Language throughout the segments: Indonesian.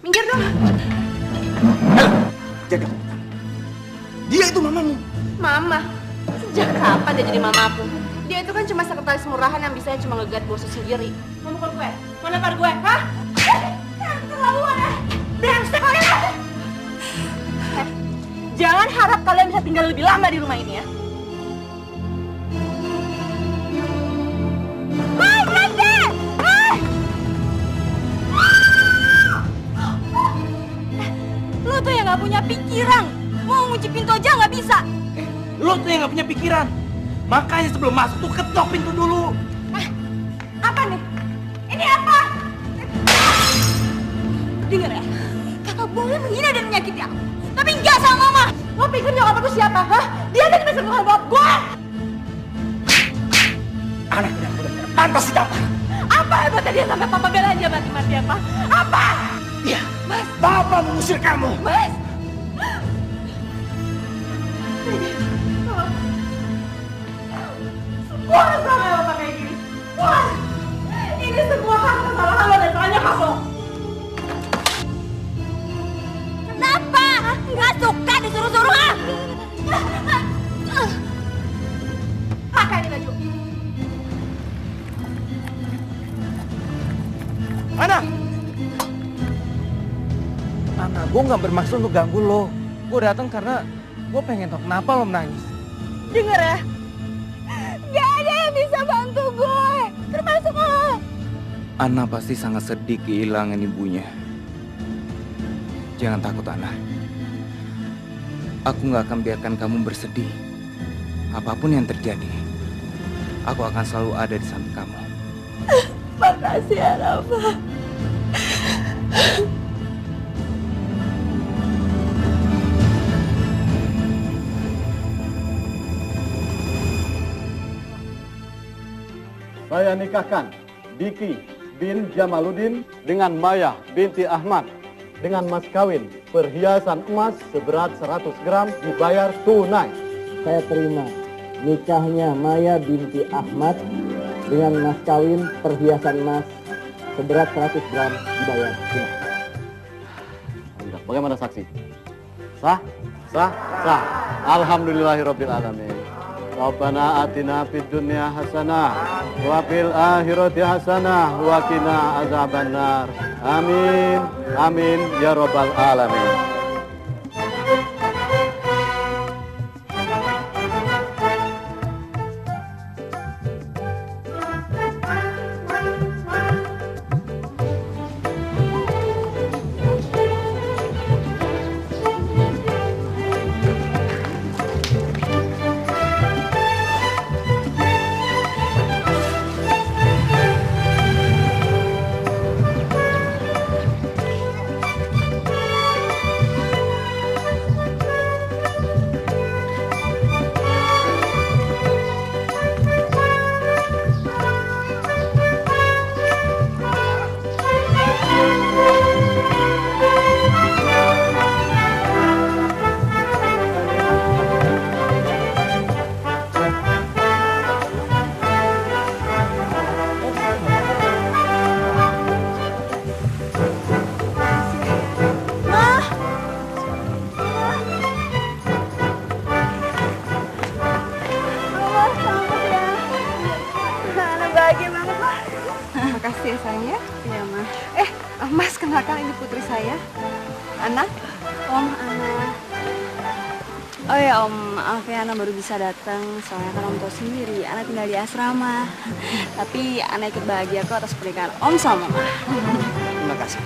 Minggir dong. Jaga. Dia itu mamamu. Mama? Sejak kapan dia jadi mamaku? Dia itu kan cuma sekretaris murahan yang bisanya cuma ngegat bosnya sendiri. Mau mukul gue? Mau lempar gue? Hah? Terlaluan ya! Brengsek kalian! Jangan harap kalian bisa tinggal lebih lama di rumah ini ya. Hei, berhenti! Hei! Lu tuh yang gak punya pikiran. Mau ngunci pintu aja gak bisa. Lo tuh yang gak punya pikiran. Makanya sebelum masuk tuh ketok pintu dulu. Apa nih? Ini apa? Dengar ya, kakak boleh menghina dan menyakiti aku, tapi enggak sama mama. Lo pikir nyokap aku siapa? Hah? Dia kan bisa bukan bokap gue. Anak yang benar-benar pantas ditampar. Apa hebatnya dia sampai papa belain dia mati-mati apa? Apa? Iya, Mas, Papa mengusir kamu. Mas. Semua salah bapak kayak gini. Wah, ini semua karena kesalahan lo dan salahnya kamu. Kenapa? Nggak suka disuruh-suruh ah? Pakai ini baju. Ana! Ana, gue gak bermaksud untuk ganggu lo. Gue datang karena gue pengen tahu kenapa lo menangis. Dengar ya, gak ada yang bisa bantu gue, termasuk lo. Ana pasti sangat sedih kehilangan ibunya. Jangan takut, Ana. Aku gak akan biarkan kamu bersedih. Apapun yang terjadi, aku akan selalu ada di samping kamu. Makasih ya, Rafa. Saya nikahkan Diki bin Jamaluddin dengan Maya binti Ahmad dengan mas kawin perhiasan emas seberat 100 gram dibayar tunai. Saya terima nikahnya Maya binti Ahmad dengan mas kawin perhiasan emas seberat 100 gram dibayar tunai. Bagaimana saksi? Sah? Sah? Sah. Alhamdulillahirabbil alamin. Rabbana atina fid dunya hasanah wa fil akhirati hasanah wa qina azabannar. Amin. Amin ya rabbal alamin. Makasih ya sayang ya. Iya, Ma. Mas, kenalkan ini putri saya. Ana. Om, Ana. Oh ya Om, maaf ya Ana baru bisa datang. Soalnya kan Om tahu sendiri, Ana tinggal di asrama. Tapi Ana ikut bahagia kok atas pernikahan Om sama Mama. Terima kasih.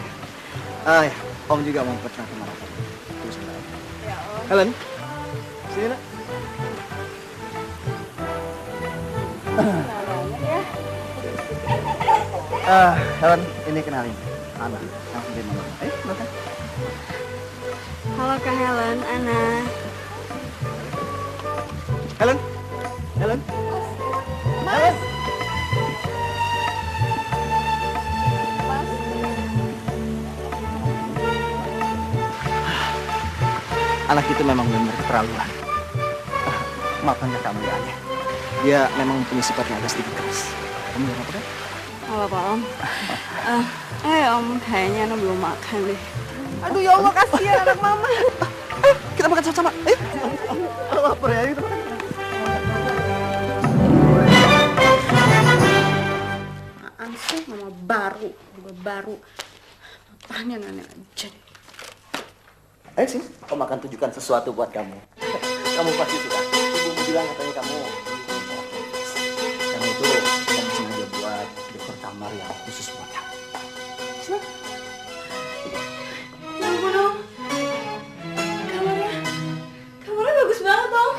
Ya, Om juga mau perkenalkan Mama. Tunggu sebentar. Ya Om. Helen, sini nak. Helen, ini kenalin. Ana, langsung dari Mama. Ayo, makan. Halo Kak Helen, Ana. Helen, Helen. Mas. Anak itu memang benar keterlaluan. Maafkan kakak mulianya. Dia memang mempunyai sifat yang agak sedikit keras. Kamu jangan apa kan? Halo Pak Om. Om, kayaknya Ana belum makan deh. Aduh ya Allah, kasihan anak mama. Kita makan sama-sama. Lapar ya itu. Apaan sih, mama baru, juga baru. Apaan yang aneh aja. Ayo sini, Om akan tunjukkan sesuatu buat kamu. Kamu pasti suka. Ibu bilang katanya kamu itu kamu sengaja buat dekor kamar yang khusus buat kamu. Ya ampun Om. Kamarnya bagus banget Om.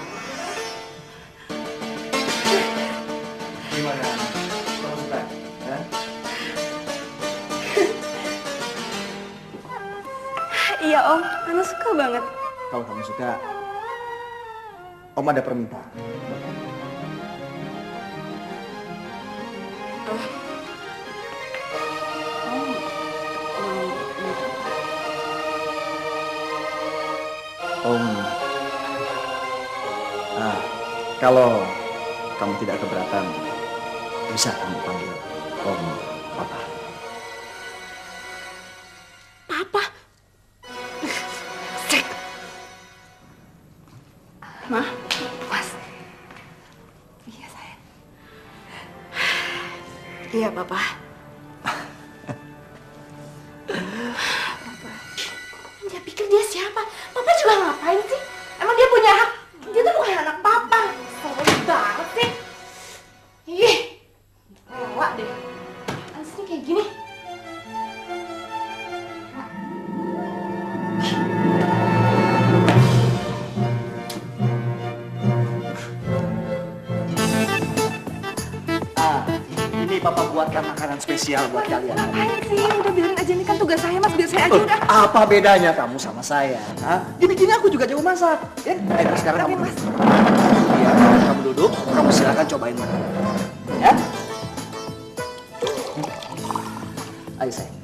Gimana? Kamu suka? Ya? Iya Om, Ana suka banget. Kalau kamu suka, Om ada permintaan. Om, kalau kamu tidak keberatan, bisa kamu panggil Om Papa. Papa? Sek. Ma, Mas. Iya sayang. Iya Papa. Dia pikir dia siapa? Papa juga ngapain sih? Emang dia punya hak? Dia tuh bukan anak Papa. Soalnya banget sih. Ih, rela deh. Asli kayak gini. Ini Papa buatkan makanan spesial buat kalian. Ngapain sih? Udah biarin aja, ini kan tugas saya Mas. Biar saya aja udah. Apa bedanya kamu sama saya? Gini-gini aku juga jago masak. Ya, ayo sekarang Tapi kamu Mas, Iya, kamu duduk, kamu silakan cobain makanan. Ya? Ayo sayang.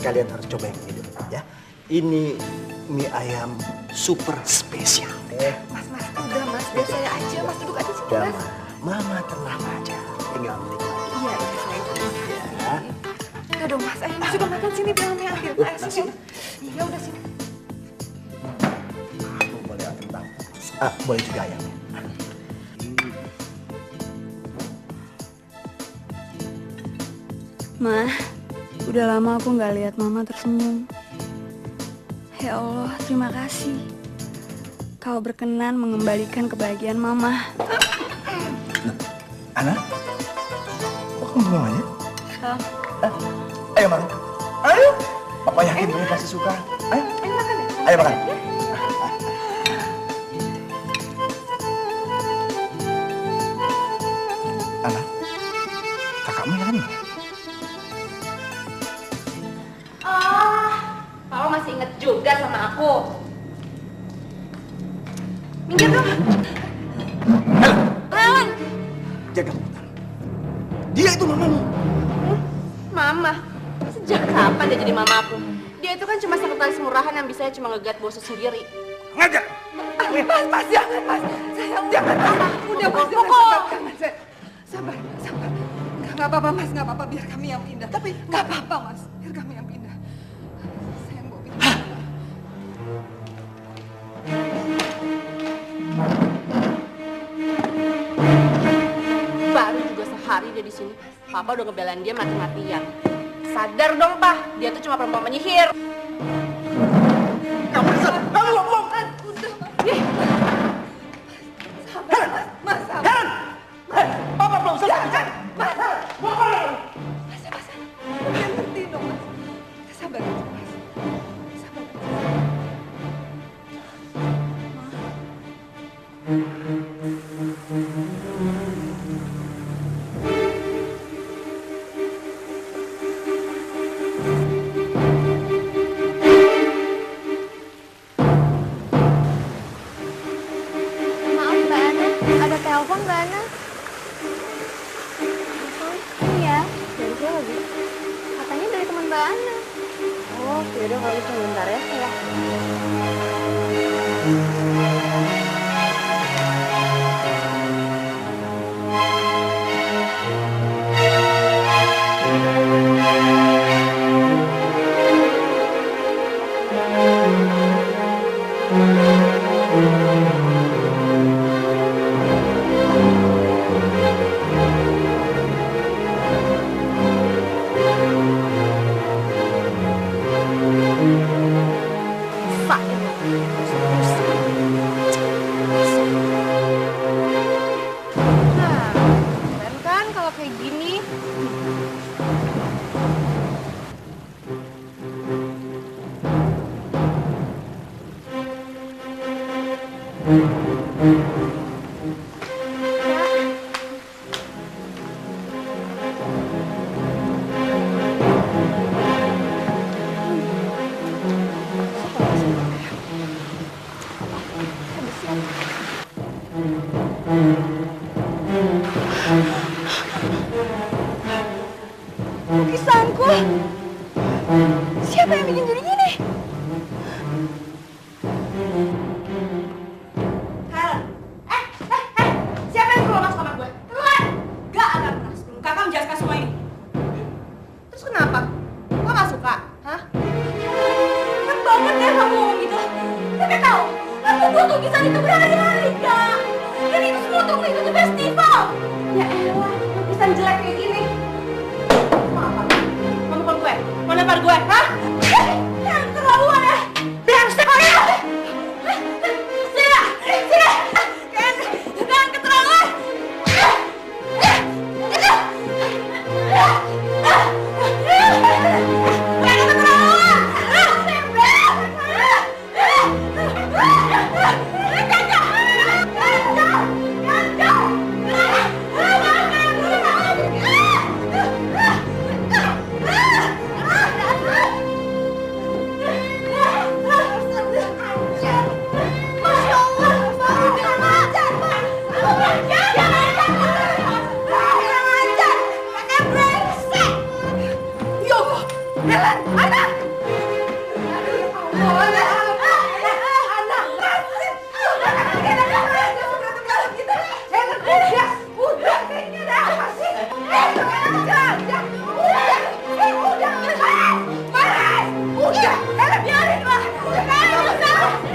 Kalian harus coba yang ini dulu ya. Ini mie ayam super spesial. Mas, udah Mas. Biar saya aja. Mas duduk aja sini Udah, Mas. Mama tenang aja. Tinggal menikmati. Iya, sayang. Ya. Udah dong Mas, ayo Mas juga makan sini biar Mami ambil. Ayo sini. Iya udah sini. Aku boleh kentang. Boleh juga ayamnya. Ma, udah lama aku nggak lihat Mama tersenyum. Ya Allah, terima kasih. Kau berkenan mengembalikan kebahagiaan Mama. Ana, kok kamu belum aja? Hah? Ayo makan. Ayo. Papa yakin ini pasti suka. Ayo. Ayo makan. Ana, kakakmu makan ya? Papa masih inget juga sama aku. Minggir dong. Lawan. Jaga mulut. Dia itu mamamu. Mama. Sejak kapan dia jadi mamaku? Dia itu kan cuma sekretaris murahan yang bisa cuma ngegat bosnya sendiri. Ngajar. Mas, jangan Mas. Sayang, jangan Mas. Udah Mas, jangan. Sabar. Nggak apa-apa Mas, nggak apa-apa. Biar kami yang pindah. Tapi nggak apa-apa Mas, biar kami yang pindah. Sayang bawa pindah. Baru juga sehari dia di sini. Papa udah ngebelain dia mati-matian. Sadar dong, Pak. Dia tuh cuma perempuan penyihir. Kamu sadar? Kamu ngomong. Udah Mas. Sabar Mas, sabar. Helen! Papa belum selesai. Mas, udah ngerti dong Mas. Kita sabar aja Mas. Sabar aja. Maaf Mbak Ana, ada telepon Mbak Ana? Iya, dari siapa Bu? Katanya dari teman Mbak Ana. Oh, Oh, yaudah kalau gitu bentar ya, sayang. Nah, keren kan kalau kayak gini? Lukisanku! Siapa yang bikin jadi gini? Helen! Siapa yang suruh masuk kamar gue? Keluar! Gak akan pernah sebelum kakak menjelaskan semua ini. Terus kenapa? Lo gak suka? Hah? Kan banget ya kamu ngomong gitu. Tapi tahu, aku buat lukisan itu berhari-hari, Kak. Dan itu semua untuk mengikuti festival. Ya elah, lukisan jelek kayak gini. Mau apa? Mau mukul gue? Mau lempar gue? Hah? Yang terlaluan ya! Brengsek kalian! Sini! Sini! Jangan keterlaluan! Jangan keterlaluan!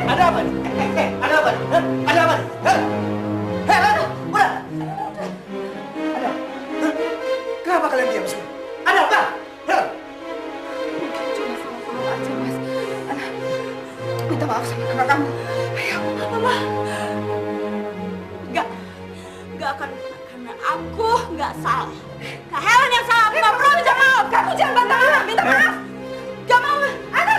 Ada apa nih? Ada apa nih? Hah? Ada apa nih? Hah? Helen, udah. Ada. Hah? Kenapa kalian diam semua? Ada apa? Helen. Cuma sama-sama aja, Mas. Ana, minta maaf sama kakak kamu. Ayo, Mama. Gak akan karena aku gak salah. Kak Helen yang salah, aku gak perlu minta maaf. Kamu jangan bantah Ana, minta maaf. Gak mau, Ana.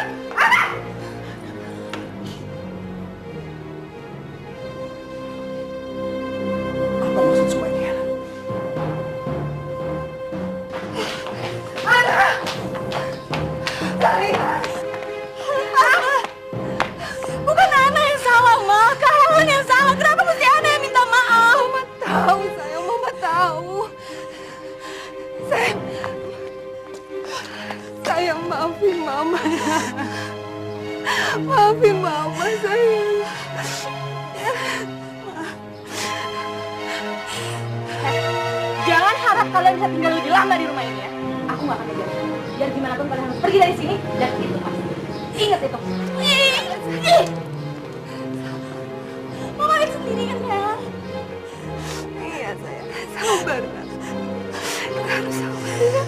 Apa maksud semua ini, Helen? Bukan Ana yang salah, Ma. Kak Helen yang salah. Kenapa mesti Ana yang minta maaf? Mama tahu, sayang. Mama tahu. Sayang, maafin Mama. Maafin Mama, sayang. Jangan harap kalian bisa tinggal lebih lama di rumah ini ya. Aku gak akan ngebiarin. Biar gimana pun kalian harus pergi dari sini. Dan itu pasti. Ingat itu. Mama lihat sendiri kan, Helen? Iya, sayang. Sabar, Nak. Kita harus sabar, ya.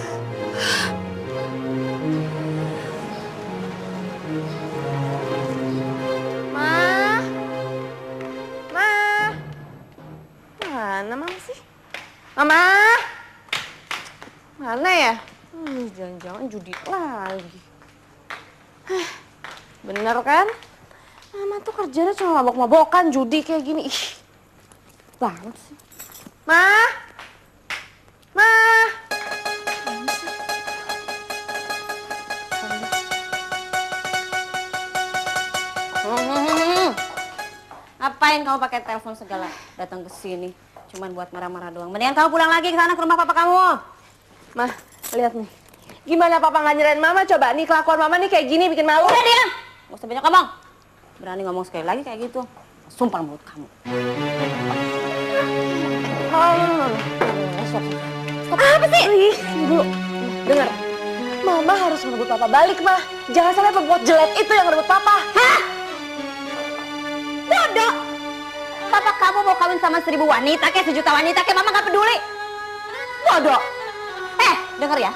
Mana Mama sih? Mama! Mana ya? Jangan-jangan judi lagi. Bener kan? Mama tuh kerjanya cuma mabok-mabokan, judi kayak gini. Ih, banget sih. Ma! Ma! Ngapain kamu pakai telepon segala? Datang ke sini cuman buat marah-marah doang. Mendingan kamu pulang lagi ke sana ke rumah papa kamu. Mah, lihat nih. Gimana papa nggak nyerahin mama coba? Nih kelakuan mama nih kayak gini bikin malu. Udah diam! Gak usah banyak ngomong. Berani ngomong sekali lagi kayak gitu. Sumpah mulut kamu. Apa sih? Ibu, dengar. Mama harus merebut papa balik, mah. Jangan sampai pembuat jelek itu yang merebut papa. Hah? Bodoh! Papa kamu mau kawin sama 1000 wanita kayak 1 juta wanita kayak mama gak peduli. Bodoh! Dengar ya.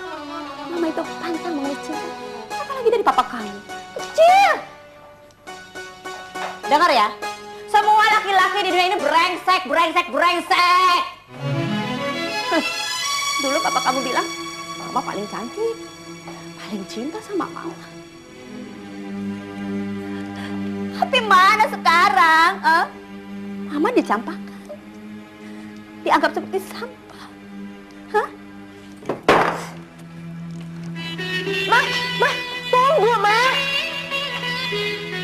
Mama itu pantang mengecil. Apalagi dari papa kamu. Kecil! Dengar ya. Semua laki-laki di dunia ini brengsek, brengsek, brengsek. Dulu papa kamu bilang, mama paling cantik. Paling cinta sama mama. Tapi mana sekarang? Mama dicampakkan. Dianggap seperti sampah. Hah? Ma, tunggu, Ma.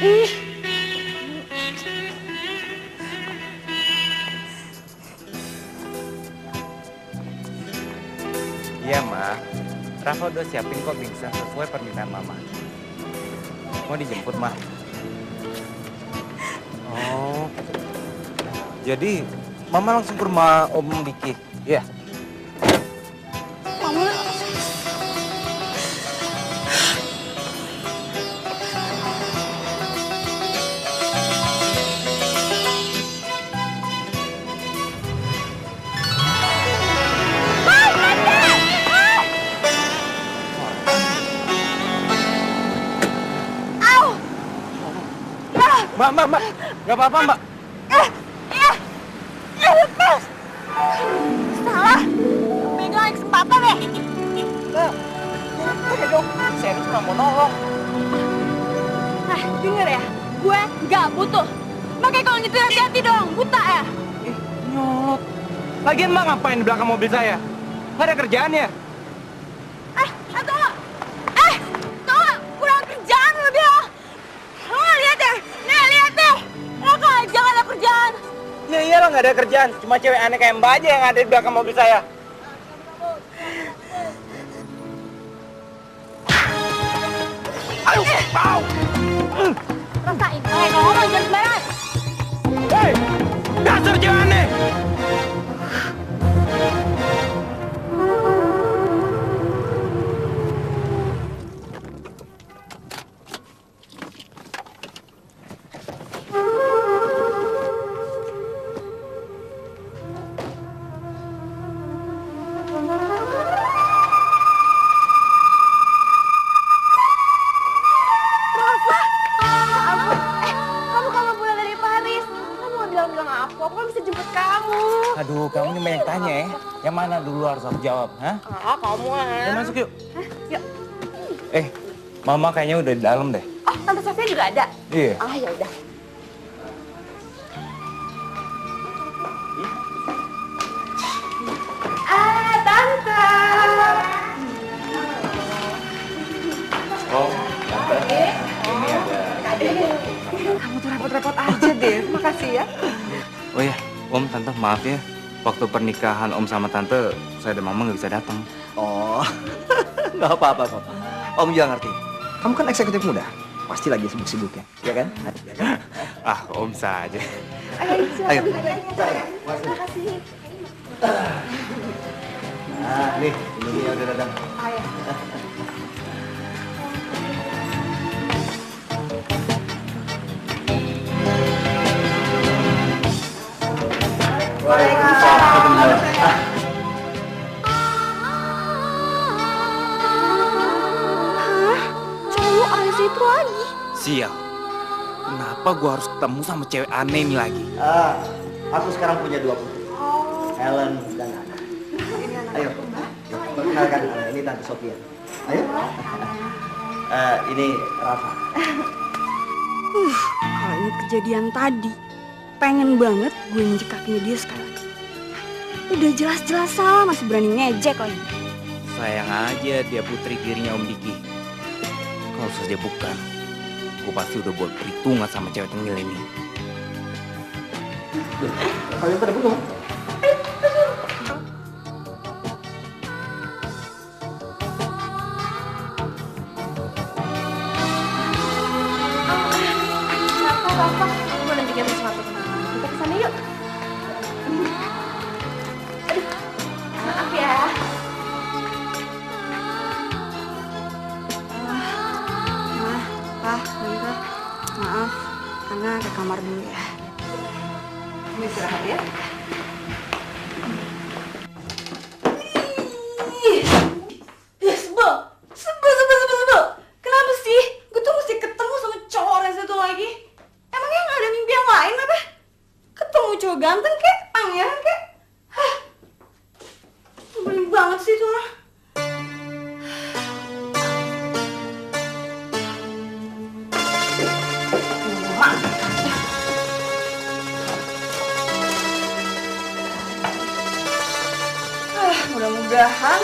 Ih. Iya, Ma. Rafa udah siapin kok bingkisan sesuai permintaan Mama. Mau dijemput, Ma? Oh. Jadi, Mama langsung ke rumah Om Diki? Iya? Mama... Mbak, nggak apa-apa, Mbak. Lepas! Salah! Pegang kesempatan ya? Oke dong, saya cuma mau nolong. Denger ya, gue nggak butuh. Makanya kalau nyetir hati-hati dong, buta ya. Nyolot. Lagian Mbak ngapain di belakang mobil saya? Nggak ada kerjaan ya? Tau kurang kerjaan lo dia. Lo nggak lihat ya? Nih, lihat deh. Lo aja nggak ada kerjaan. Ya iyalah nggak ada kerjaan. Cuma cewek aneh kayak Mbak aja yang ada di belakang mobil saya. Aduh, bau! Rasain, kalau ngomong jangan sembarangan. Hei, dasar cewek aneh! Kamu pulang dari Paris. Kamu nggak bilang-bilang aku kan bisa jemput kamu. Aduh, kamu ini banyak tanya ya. Yang mana dulu harus aku jawab, hah? Kamu Ayo masuk yuk. Yuk. Mama kayaknya udah di dalam deh. Oh, Tante Sofia juga ada? Iya. Ya udah. Tante. Oh, Tante. Ini ada. Kamu tuh repot-repot aja deh. Makasih ya. Oh ya, Om, Tante, maaf ya. Waktu pernikahan Om sama Tante, saya dan Mama nggak bisa datang. Oh, nggak apa-apa kok. Om juga ngerti. Kamu kan eksekutif muda. Pasti lagi sibuk-sibuknya, ya kan? Ah, Om saja. Ayo. Nah, nih, ini dia udah datang. Cowok aneh itu lagi. Sial. Kenapa gua harus ketemu sama cewek aneh ini lagi? Aku sekarang punya 2 putri. Helen dan Anna. Ayo, perkenalkan ini Tante Sofia. Ayo. Ini Rafa. Kalau inget kejadian tadi, pengen banget gue injek kakinya dia sekali lagi. Udah jelas-jelas salah masih berani ngejek lagi. Sayang aja dia putri tirinya Om Diki. Kalau saja bukan, gue pasti udah buat perhitungan sama cewek tengil ini. Kalian pada belum? kamar dulu ya. Kamu istirahat ya. Sebel. Kenapa sih? Gue tuh mesti ketemu sama cowok satu lagi. Emangnya nggak ada mimpi yang lain apa? Ketemu cowok ganteng kek, pangeran kek. Hah? Nyebelin banget sih tuh orang. Mudah-mudahan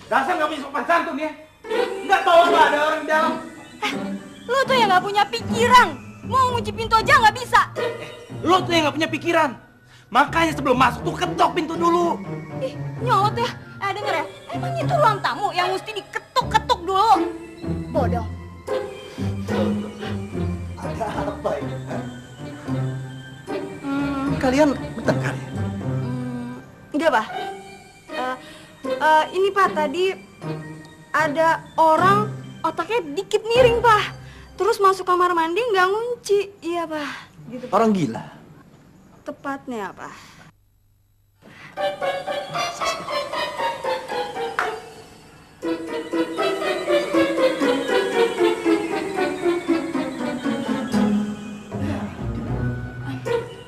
Dasar nggak punya sopan santun ya? Nggak tahu nggak ada orang di dalam. lo tuh yang nggak punya pikiran. Mau ngunci pintu aja nggak bisa. Lo tuh yang nggak punya pikiran. Makanya sebelum masuk tuh ketok pintu dulu. Ih, nyolot ya. Denger ya. Emang itu ruang tamu yang mesti diketuk-ketuk dulu. Bodoh. Ada apa ini? Kalian bertengkar ya? Enggak, Pak. Ini Pak, tadi ada orang otaknya dikit miring, Pak. Terus masuk kamar mandi nggak ngunci. Iya, Pak. Gitu. Orang gila. Tepatnya, Pak.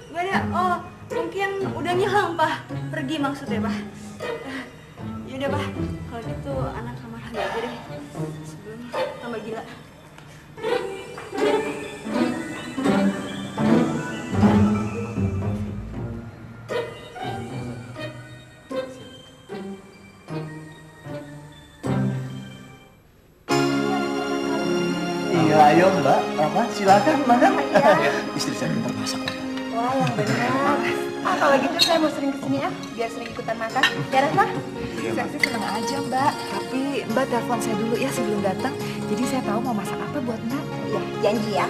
Gak ada. Oh, mungkin udah ngilang, Pak. Pergi maksudnya, Pak. Yaudah, Pak. Kalau gitu anak kamar lagi aja deh. Sebelum tambah gila. Iya, ayo Mbak. Apa? Silakan, makan. Istri saya pintar masak. Wah, yang benar. Kalau gitu saya mau sering kesini ya, biar sering ikutan makan. Beres lah. Saya sih senang aja Mbak, tapi Mbak telepon saya dulu ya sebelum datang. Jadi saya tahu mau masak apa buat Mbak. Ya, janji ya.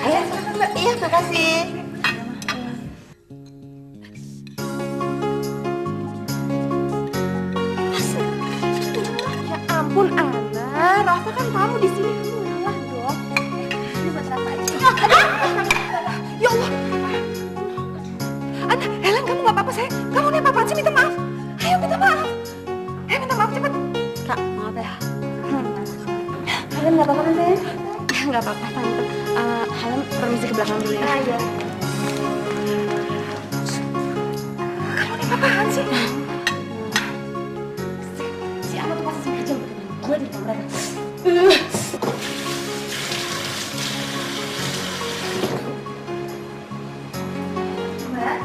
Ayo, silakan Mbak. Iya, makasih. Ya ampun, Ana. Rafa kan tamu di sini. Kamu ngalah dong. Ini buat Rafa aja. Ya Allah. Ana, Helen kamu nggak apa-apa sayang? Kamu nih apa-apaan sih? Minta maaf. Ayo minta maaf. Ayo minta maaf cepet. Kak, maaf ya. Kalian nggak apa-apa kan, sayang? Nggak apa-apa, Tante. Helen permisi ke belakang dulu ya. Iya. Kamu nih apa-apaan sih? Si Ana tuh pasti sengaja buat gue di kamar. Mbak.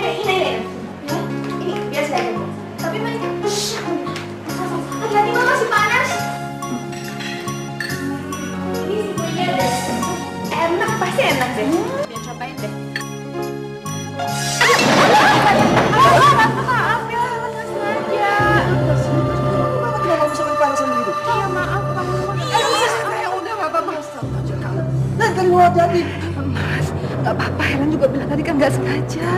Ini. Ini biar saya aja. Tapi Mbak, hati-hati Mbak, masih panas. Ini semuanya enak, pasti enak deh. Biar cobain deh. Maaf ya, nggak sengaja. Kenapa kamu sampai panasan begitu? Iya maaf, kamu. Udah nggak apa-apa. Nah, kan mau jadi. Mas, nggak apa-apa. Helen juga bilang tadi kan nggak sengaja.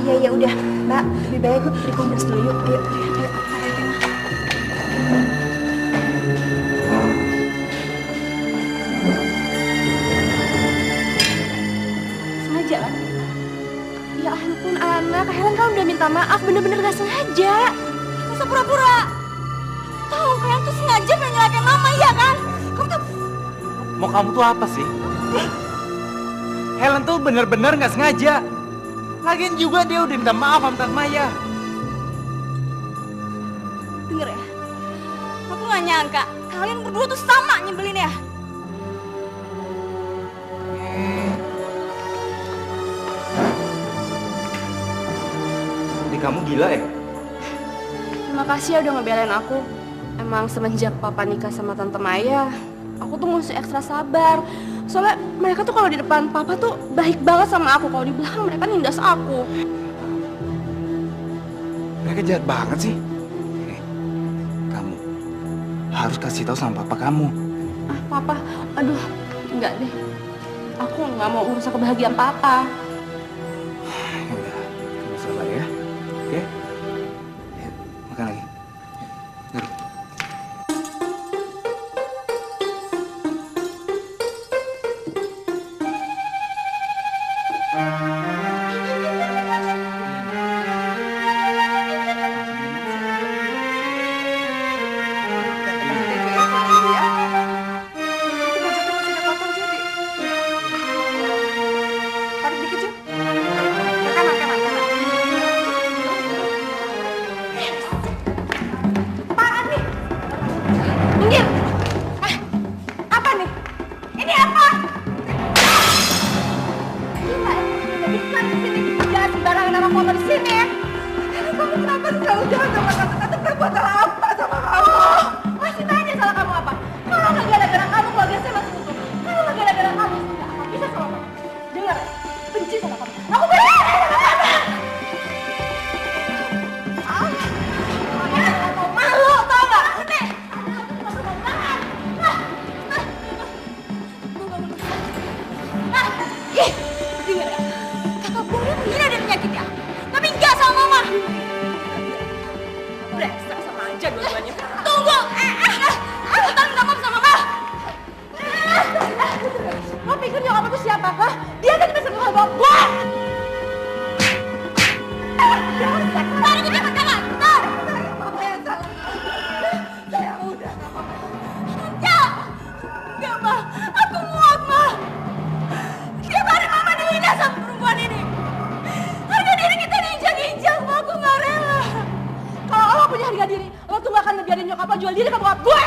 Iya udah, Mbak. Lebih baik gue beli kompres dulu yuk. Ayo. Sengaja kan? Ya ampun, Ana. Kak Helen kan udah minta maaf. Bener-bener gak sengaja. Masa pura-pura? Tahu kalian tuh sengaja pengen nyelakain mama, iya kan? Kamu tuh Mau kamu tuh apa sih? Helen tuh bener-bener nggak sengaja. Lagian juga dia udah minta maaf sama Tante Maya. denger ya. Aku nggak nyangka kalian berdua tuh sama nyebelin ya. Ini kamu gila ya? Terima kasih ya udah ngebelain aku. Emang semenjak Papa nikah sama Tante Maya, aku tuh mesti ekstra sabar. Soalnya mereka tuh kalau di depan papa tuh baik banget sama aku. Kalau di belakang mereka nindas aku. Mereka jahat banget sih. Kamu harus kasih tahu sama papa kamu. Ah, papa, aduh, enggak deh. Aku nggak mau urusan kebahagiaan papa. Ya udah, kamu sabar ya. Oke? Ayo, makan lagi. Yuk. Minggir! Apa nih? Ini apa? Gila, bisa di sini. Jangan sembarangan naruh foto di sini ya. Kamu kenapa selalu jahat sama tante? Tante berbuat salah apa sama kamu? Masih tanya salah kamu apa? Kalau nggak gara-gara kamu, keluarga saya masih utuh. Kalau nggak gara-gara kamu, nggak akan bisa sama kamu. Dengar, benci sama kamu. Aku benci sama kamu. Aku malu, tau nggak? Nih. Ih, dengar ya, kakak boleh menghina dan menyakiti aku, tapi enggak sama mama. Brengsek sama aja dua-duanya. Tunggu, cepetan minta maaf sama mama. Lo pikir nyokap itu siapa? Hah? Dia kan bisa ngomong gue. Tarik ke depan tangan. Papa yang salah. Saya udah nggak apa-apa. Enggak, Ma. Aku muak, Ma. Tiap hari mama dihina sama perempuan ini. Harga diri kita diinjak-injak, Ma. Aku nggak rela. Kalau lo punya harga diri, lo tuh nggak akan ngebiarin nyokap lo jual diri ke bokap gue.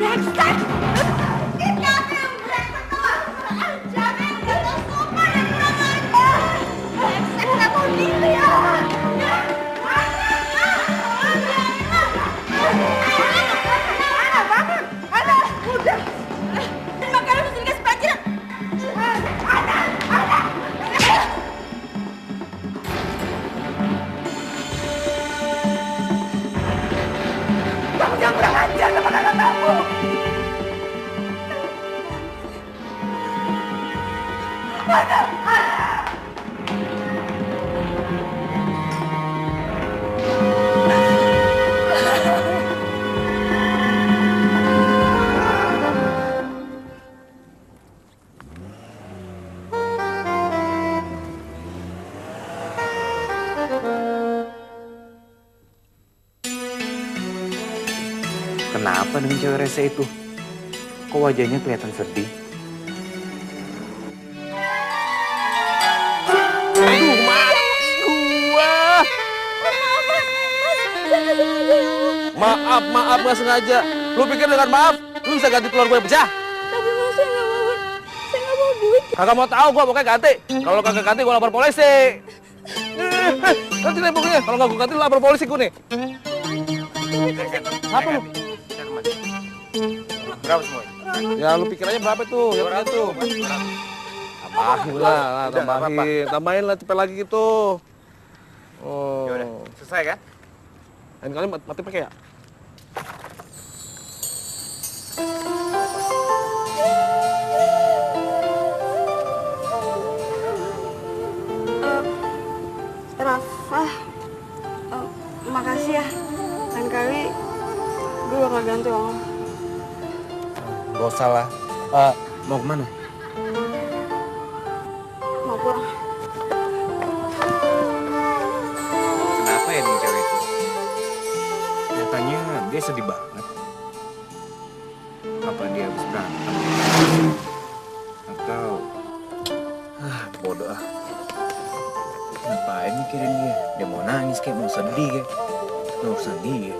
Brengsek! Kita yang brengsek telah jangan gagal sopan dan kurang ajar. Brengsek nggak tahu diri ya. Ana, udah. Makanan mesti dikasih pelajaran. Ana. Kamu jangan kurang ajar sama kakak kamu. Kenapa dengan cewek rese itu? Kok wajahnya kelihatan sedih? Aduh, mati gua! Maaf, nggak sengaja. Lu pikir dengan maaf, lu bisa ganti telur gue pecah? Tapi Mas, saya nggak mau duit. Kagak mau tahu, gua pokoknya ganti. Kalau kagak ganti, gua lapor polisi. Ganti deh pokoknya. Kalau nggak gua ganti, lapor polisi gua nih. Apa lu? Berapa semua? Ya lu pikir aja berapa tuh? Ya berapa tuh? Tambahin lah, tambahin lah cepet lagi gitu. Oh. Ya udah, selesai kan? Lain kali mati pakai ya? Rafa, makasih ya. Lain kali gue bakal ganti uang. Gak usah lah. Mau kemana? Mau pulang. Kenapa ya dengan cewek itu? Nyatanya dia sedih banget. Apa dia habis berantem? Atau... bodoh ah. Ngapain mikirin dia? Dia mau nangis kayak mau sedih kayak. Nggak usah dia.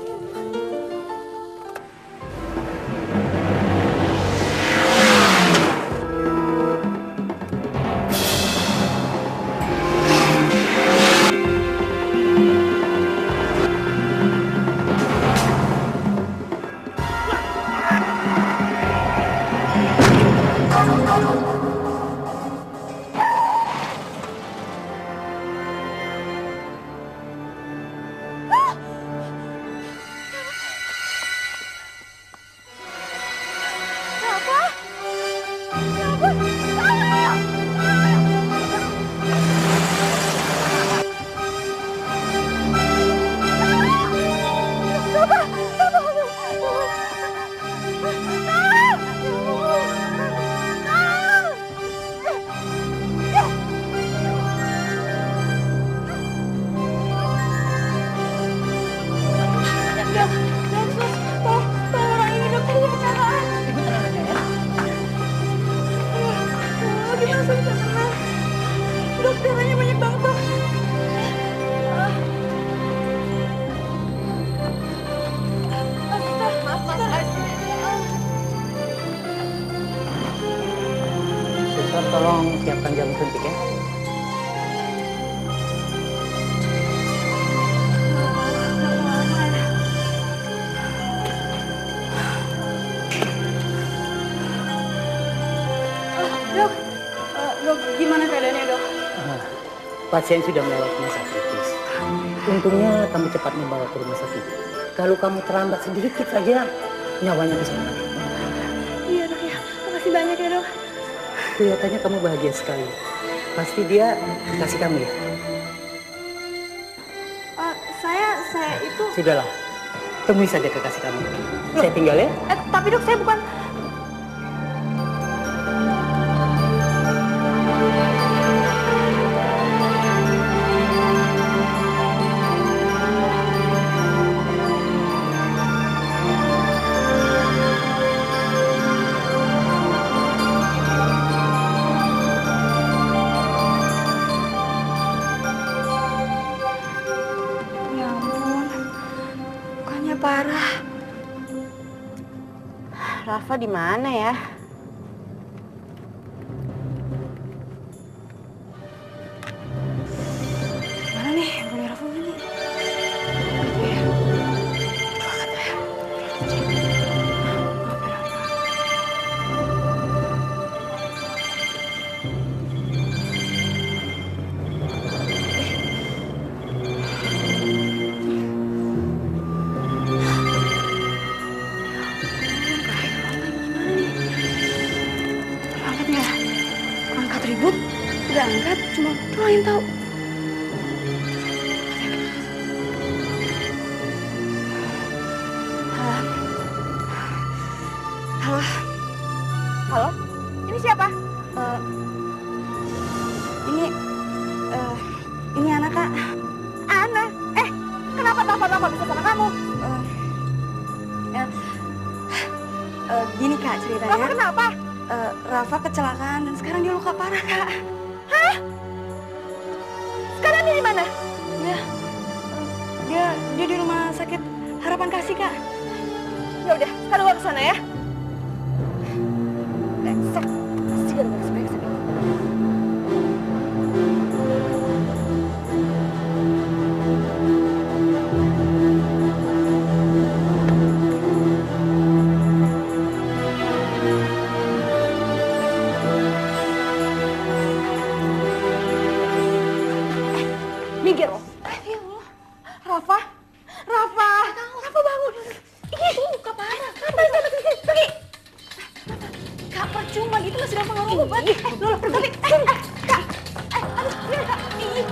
datang jamu suntik ya. Dok, dok, gimana keadaannya dok? Pasien sudah melewati masa kritis. Untungnya kamu cepat membawa ke rumah sakit. Kalau kamu terlambat sedikit saja, nyawanya bisa mati. Iya dok ya, makasih banyak ya dok. Kelihatannya kamu bahagia sekali. Pasti dia kasih kamu ya? Saya itu... Sudahlah, temui saja kekasih kamu. Saya tinggal ya. Tapi dok, saya bukan... Ya ampun, lukanya parah. Rafa di mana ya? Mana nih? Punya Rafa mana nih? Angkat ya? Angkat ribut? Udah angkat, cuma doang yang tahu. Halo. Halo? Ini siapa? Ini Ana, Kak. Ana? Kenapa Rafa bisa sama kamu? Gini, Kak, ceritanya. Rafa kenapa? Rafa kecelakaan dan sekarang dia luka parah, Kak. Hah? Sekarang dia di mana? Dia di rumah sakit Harapan Kasih, Kak. Ya udah, sekarang gua kesana ya. Brengsek, pasti gara-gara si brengsek ini. Minggir lo. Ya Allah. Rafa bangun. Ih, luka parah. Rafa, sana sini, pergi. Kak, percuma gitu masih ada pengaruh obat. Lola, pergi. Kak. Aduh, biar Kak. Ih.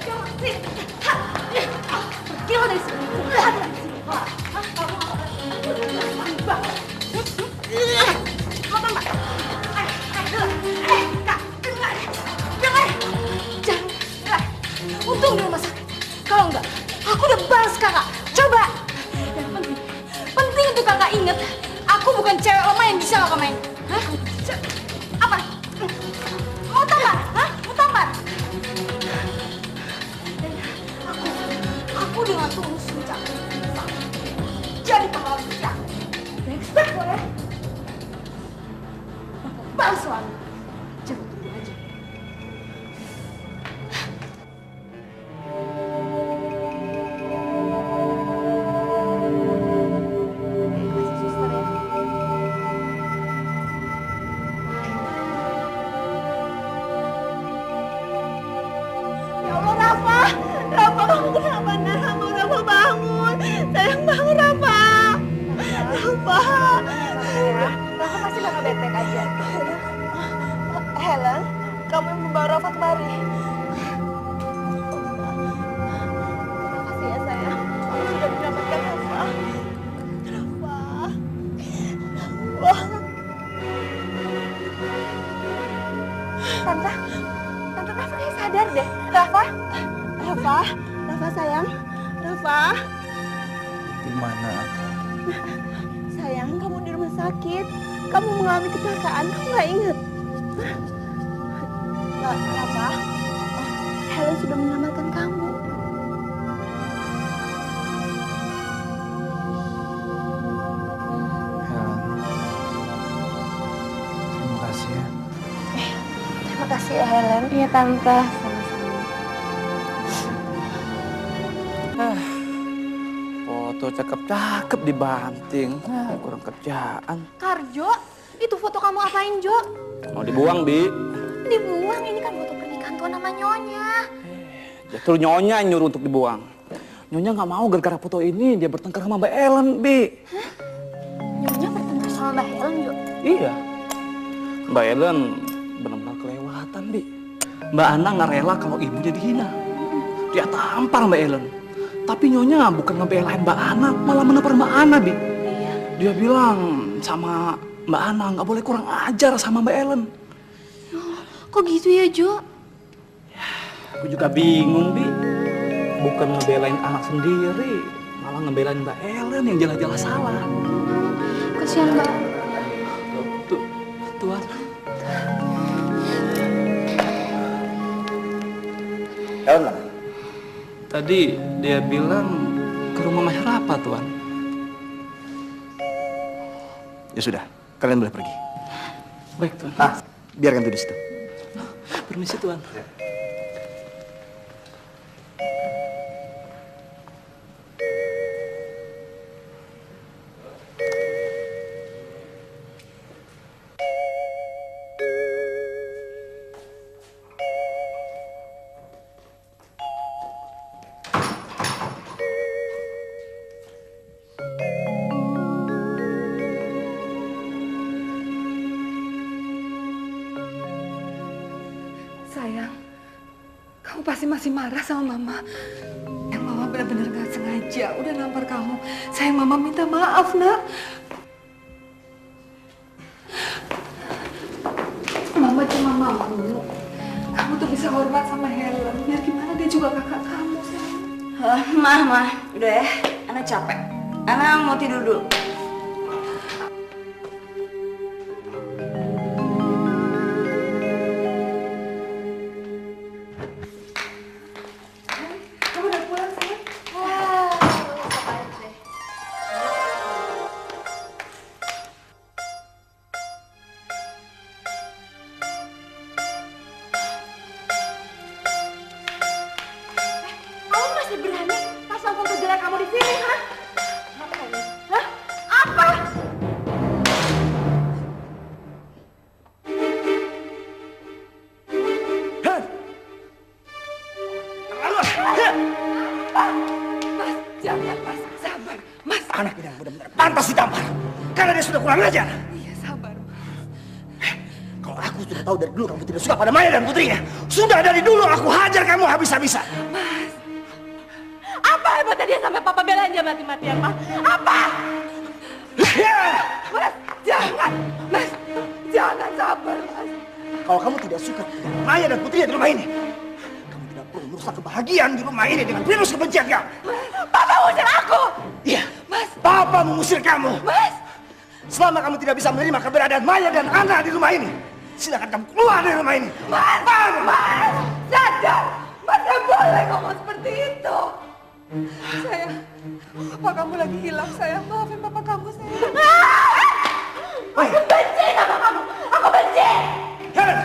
Kamu sini. Pergi lo dari sini. Ada di sini. Kamu banget. Mau tambah? Kak, dengar. Jangan. Untung di rumah sakit. Kalau enggak, aku udah balas kakak. Coba. Yang penting untuk kakak inget, aku bukan cewek lemah yang bisa kakak main. Hah? Apa? Mau tampar? Hah? Mau tampar? Dan aku dengan tulus mencapai jadi pahlawan kita. Respect lo ya. Balas suami. Jangan tunggu aja. Ya Allah, Rafa, kamu kenapa nak? Rafa bangun, sayang bangun Rafa. Rafa pasti bakal baik-baik aja. Helen, kamu yang membawa Rafa kemari. Makasih ya sayang, kamu sudah menyelamatkan Rafa. Tante Rafa kayak sadar deh. Rafa sayang, Rafa. Di mana? Sayang, kamu di rumah sakit. Kamu mengalami kecelakaan, kamu nggak inget? Rafa, Helen sudah menyelamatkan kamu. Helen, terima kasih ya. Makasih ya Helen. Iya Tante. Foto cakep-cakep dibanting. Kurang kerjaan. Karjo, itu foto kamu apain Jo? Mau dibuang, Bi. Dibuang, ini kan foto pernikahan tuan sama Nyonya. Justru Nyonya yang nyuruh untuk dibuang. Nyonya nggak mau gara-gara foto ini dia bertengkar sama Mbak Ellen, Bi. Hah? Nyonya bertengkar sama Mbak Helen Jo? Iya. Mbak Ellen benar-benar kelewatan, Bi. Mbak Ana nggak rela kalau ibunya dihina. Dia tampar Mbak Ellen. Tapi Nyonya bukan ngebelain Mbak Ana, malah menampar Mbak Ana, Bi. Iya. Dia bilang sama Mbak Ana nggak boleh kurang ajar sama Mbak Ellen. Kok gitu ya Jo? Aku juga bingung, Bi. Bukan ngebelain anak sendiri, malah ngebelain Mbak Ellen yang jelas-jelas salah. Kasihan Mbak. Tuan. Ellen mana? Tadi dia bilang ke rumah Mas Rapa, Tuan. Ya sudah, kalian boleh pergi. Baik, Tuan. Biarkan itu di situ. Permisi, Tuan. Sayang, kamu pasti masih marah sama Mama. Yang Mama benar-benar gak sengaja udah nampar kamu. Sayang, Mama minta maaf, Nak. Mama cuma mau kamu tuh bisa hormat sama Helen. Biar gimana dia juga kakak kamu, sayang. Mah, udah ya, Ana capek. Ana mau tidur dulu. Kamu udah pulang, sayang? Kamu masih berani pasang foto jelek kamu di sini, ha? Hah? Apa? Mas, jangan, Mas. Sabar, Mas. Anak ini benar-benar pantas ditampar. Karena dia sudah kurang ajar. Iya, sabar, Mas. Kalau aku sudah tahu dari dulu kamu tidak suka pada Maya dan putrinya. Sudah dari dulu aku hajar kamu habis-habisan. Apa hebatnya dia sampai papa belain dia mati-matian, Mas? Apa? Mas, jangan. Mas, jangan, sabar, Mas. Kalau kamu tidak suka dengan Maya dan putrinya di rumah ini, kamu tidak perlu merusak kebahagiaan di rumah ini dengan virus kebencian kamu. Papa usir aku! Iya, Mas. Papa mengusir kamu. Mas. Selama kamu tidak bisa menerima keberadaan Maya dan Ana di rumah ini, silakan kamu keluar dari rumah ini. Mas, Mas, sadar. Mas, gak boleh ngomong seperti itu. Sayang, papa kamu lagi hilang, sayang. Maafin papa kamu, sayang. Aku benci sama kamu! Aku benci! Helen!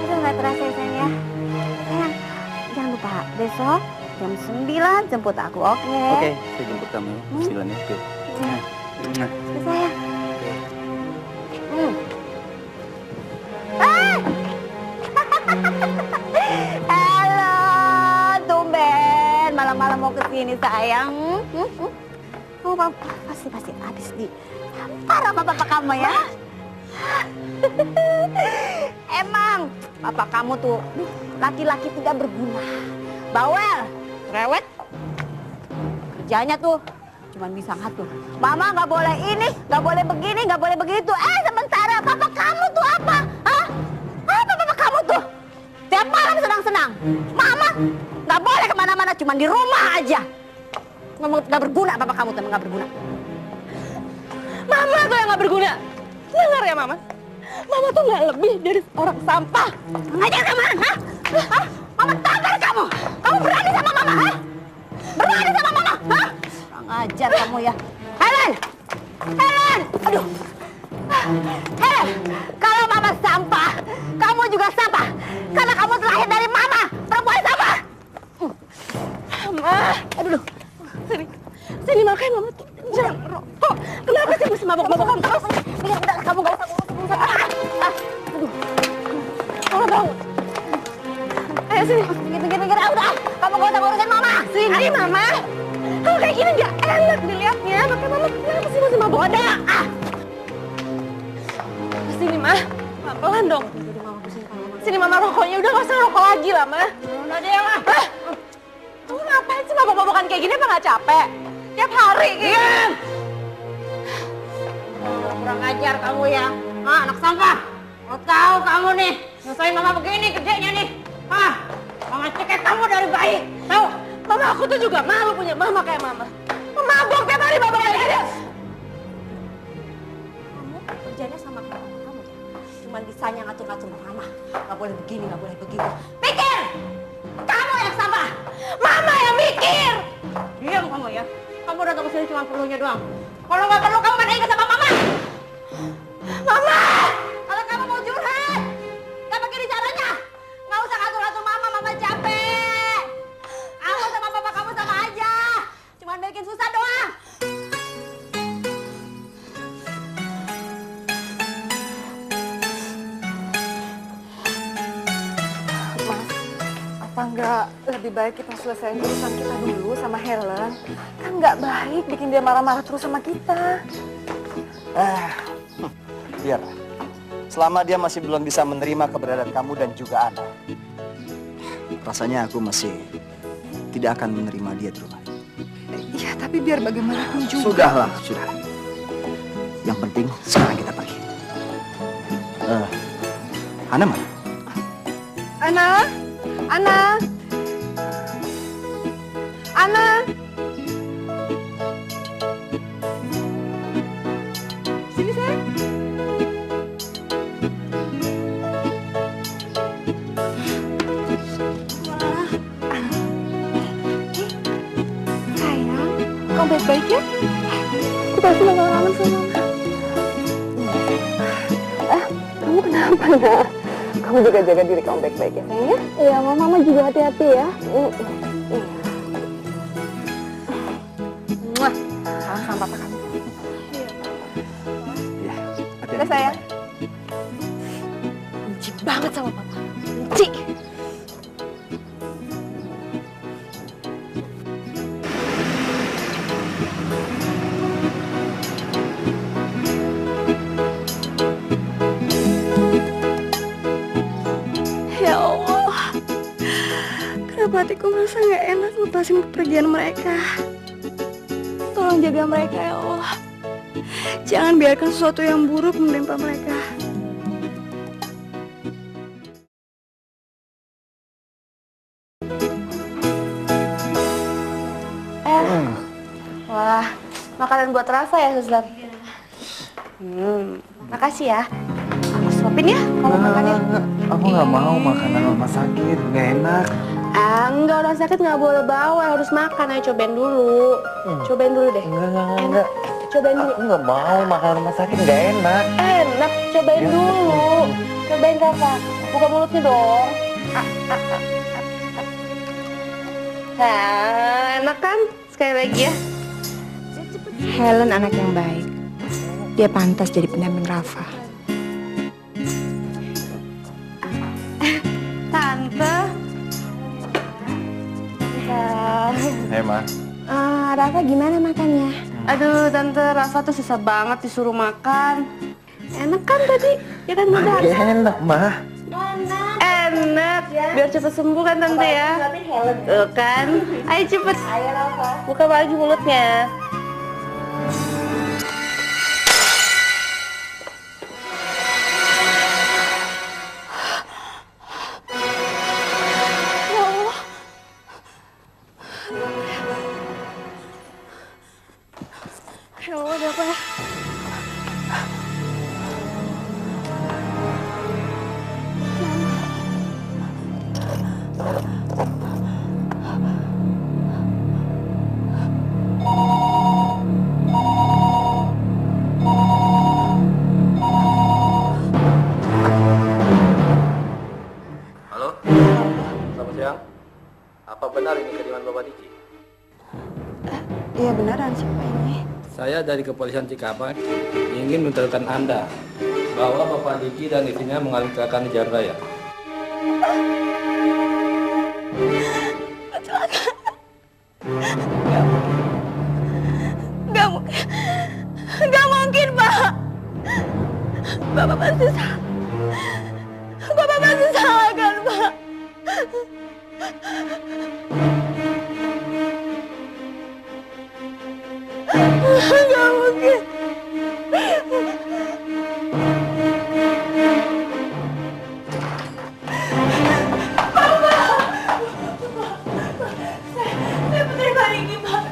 Aduh, nggak terasa ya sayang ya. Sayang, jangan lupa besok jam 9 jemput aku, oke? Oke, saya jemput kamu. 9 ya. Oke. Nah. Sayang. Ah! Halo, tumben malam-malam mau kesini sayang. Oh, pasti habis di tampar sama bapak kamu ya. Emang bapak kamu tuh laki-laki tidak berguna, bawel, rewet, kerjanya tuh cuman bisa ngatur. Mama nggak boleh ini, nggak boleh begini, nggak boleh begitu. Sementara papa kamu tuh apa? Hah? Apa papa kamu tuh? Tiap malam senang-senang. Mama nggak boleh kemana-mana, cuman di rumah aja. Ngomong nggak berguna, papa kamu tuh nggak berguna. Mama tuh yang nggak berguna. Dengar ya, Mama. Mama tuh nggak lebih dari orang sampah. Ngajar kamu, hah? Hah? Mama tampar kamu. Kamu berani sama Mama, hah? Berani sama Mama, hah? Kurang ajar kamu ya. Helen! Helen! Aduh. Helen, kalau Mama sampah, kamu juga sampah. Karena kamu terlahir dari Mama, perempuan sampah. Mama, aduh. Sini makanya Mama tuh jangan merokok. Kenapa sih mesti mabok-mabokan terus? Udah, kamu gak usah ngurus-ngurus. Aduh. Mama bangun. Ayo sini. Pinggir-pinggir, udah. Kamu gak usah ngurusin Mama. Sini, Mama. Kalau kayak gini nggak enak dilihatnya. Makanya Mama kenapa sih masih mabok? Udah, Sini, Ma. Pelan dong. Sini, Mama, rokoknya. Udah nggak usah rokok lagi lah, Ma. udah deh, Ma. Kamu ngapain sih mabok-mabokan kayak gini? Apa nggak capek? Tiap hari gitu. Kurang ajar kamu ya. Ah, anak sampah. Mau tahu kamu nih, nyusahin Mama begini kerjanya nih. Ah, Mama cekek kamu dari bayi. Tahu? Mama, aku tuh juga malu punya mama kayak Mama. Mabok tiap hari mabok kayak gini. Kamu kerjanya sama kayak mama kamu ya. Cuman bisanya ngatur-ngatur Mama. Gak boleh begini, gak boleh begitu. Pikir! Kamu yang sampah. Mama yang mikir. Diam kamu ya. Kamu datang ke sini cuma perlunya doang. Kalau nggak perlu kamu mana ingat sama Mama. Mama! Kalau kamu mau curhat, nggak pakai caranya. Nggak usah ngatur-ngatur Mama, Mama capek. Aku sama papa kamu sama aja. Cuman bikin susah doang. Mas, apa enggak lebih baik kita selesaiin urusan kita dulu sama Helen? Kan nggak baik bikin dia marah-marah terus sama kita. Biar. Selama dia masih belum bisa menerima keberadaan kamu dan juga Ana, rasanya aku masih tidak akan menerima dia di rumah. Iya, tapi biar bagaimanapun juga. Sudahlah, sudah. Yang penting sekarang kita pergi. Ana mana? Ana, Ana, Ana. Sini sayang. Sayang, kamu baik-baik ya? Aku pasti bakal kangen sama Mama. Kamu kenapa, Nak? Kamu juga jaga diri kamu baik-baik ya, sayang ya? Iya, Mama juga hati-hati ya. Muah. Salam sama papa kamu. Iya. Udah, sayang. Benci banget sama papa. Benci. Ya Allah, kenapa hatiku merasa nggak enak lepasin kepergian mereka. Tolong jaga mereka ya Allah. Jangan biarkan sesuatu yang buruk menimpa mereka. Wah, makanan buat Rafa ya, Suster? Makasih ya. Aku suapin ya, kamu makan ya. Aku nggak mau makanan rumah sakit, nggak enak. Enggak, orang sakit nggak boleh bawa, harus makan. Ayo cobain dulu. Cobain dulu deh. Enggak. Cobain dulu. Aku nggak mau makan rumah sakit, nggak enak. Enak, cobain dulu. Cobain Rafa. Buka mulutnya dong. Enak kan? Sekali lagi ya. Helen anak yang baik. Dia pantas jadi pendamping Rafa. Tante. Hei, Ma. Rafa gimana makannya? Aduh, Tante, Rafa tuh susah banget disuruh makan. Enak kan tadi? Ya kan mudah. Enak, Ma. Enak. Biar cepet sembuh kan Tante ya? Tuh kan. Ayo cepet. Ayo Rafa. Buka lagi mulutnya. Ya Allah, ada apa ya? benar ini kiriman Bapak Diki? Iya beneran, siapa ini? Saya dari kepolisian Cikampek ingin memberitahukan Anda bahwa Bapak Diki dan istrinya mengalami kecelakaan di jalan raya. Gak mungkin, Pak. Bapak pasti salah. Bapak pasti salah kan, Pak? Gak mungkin. Saya putri Pak Diki, Pak.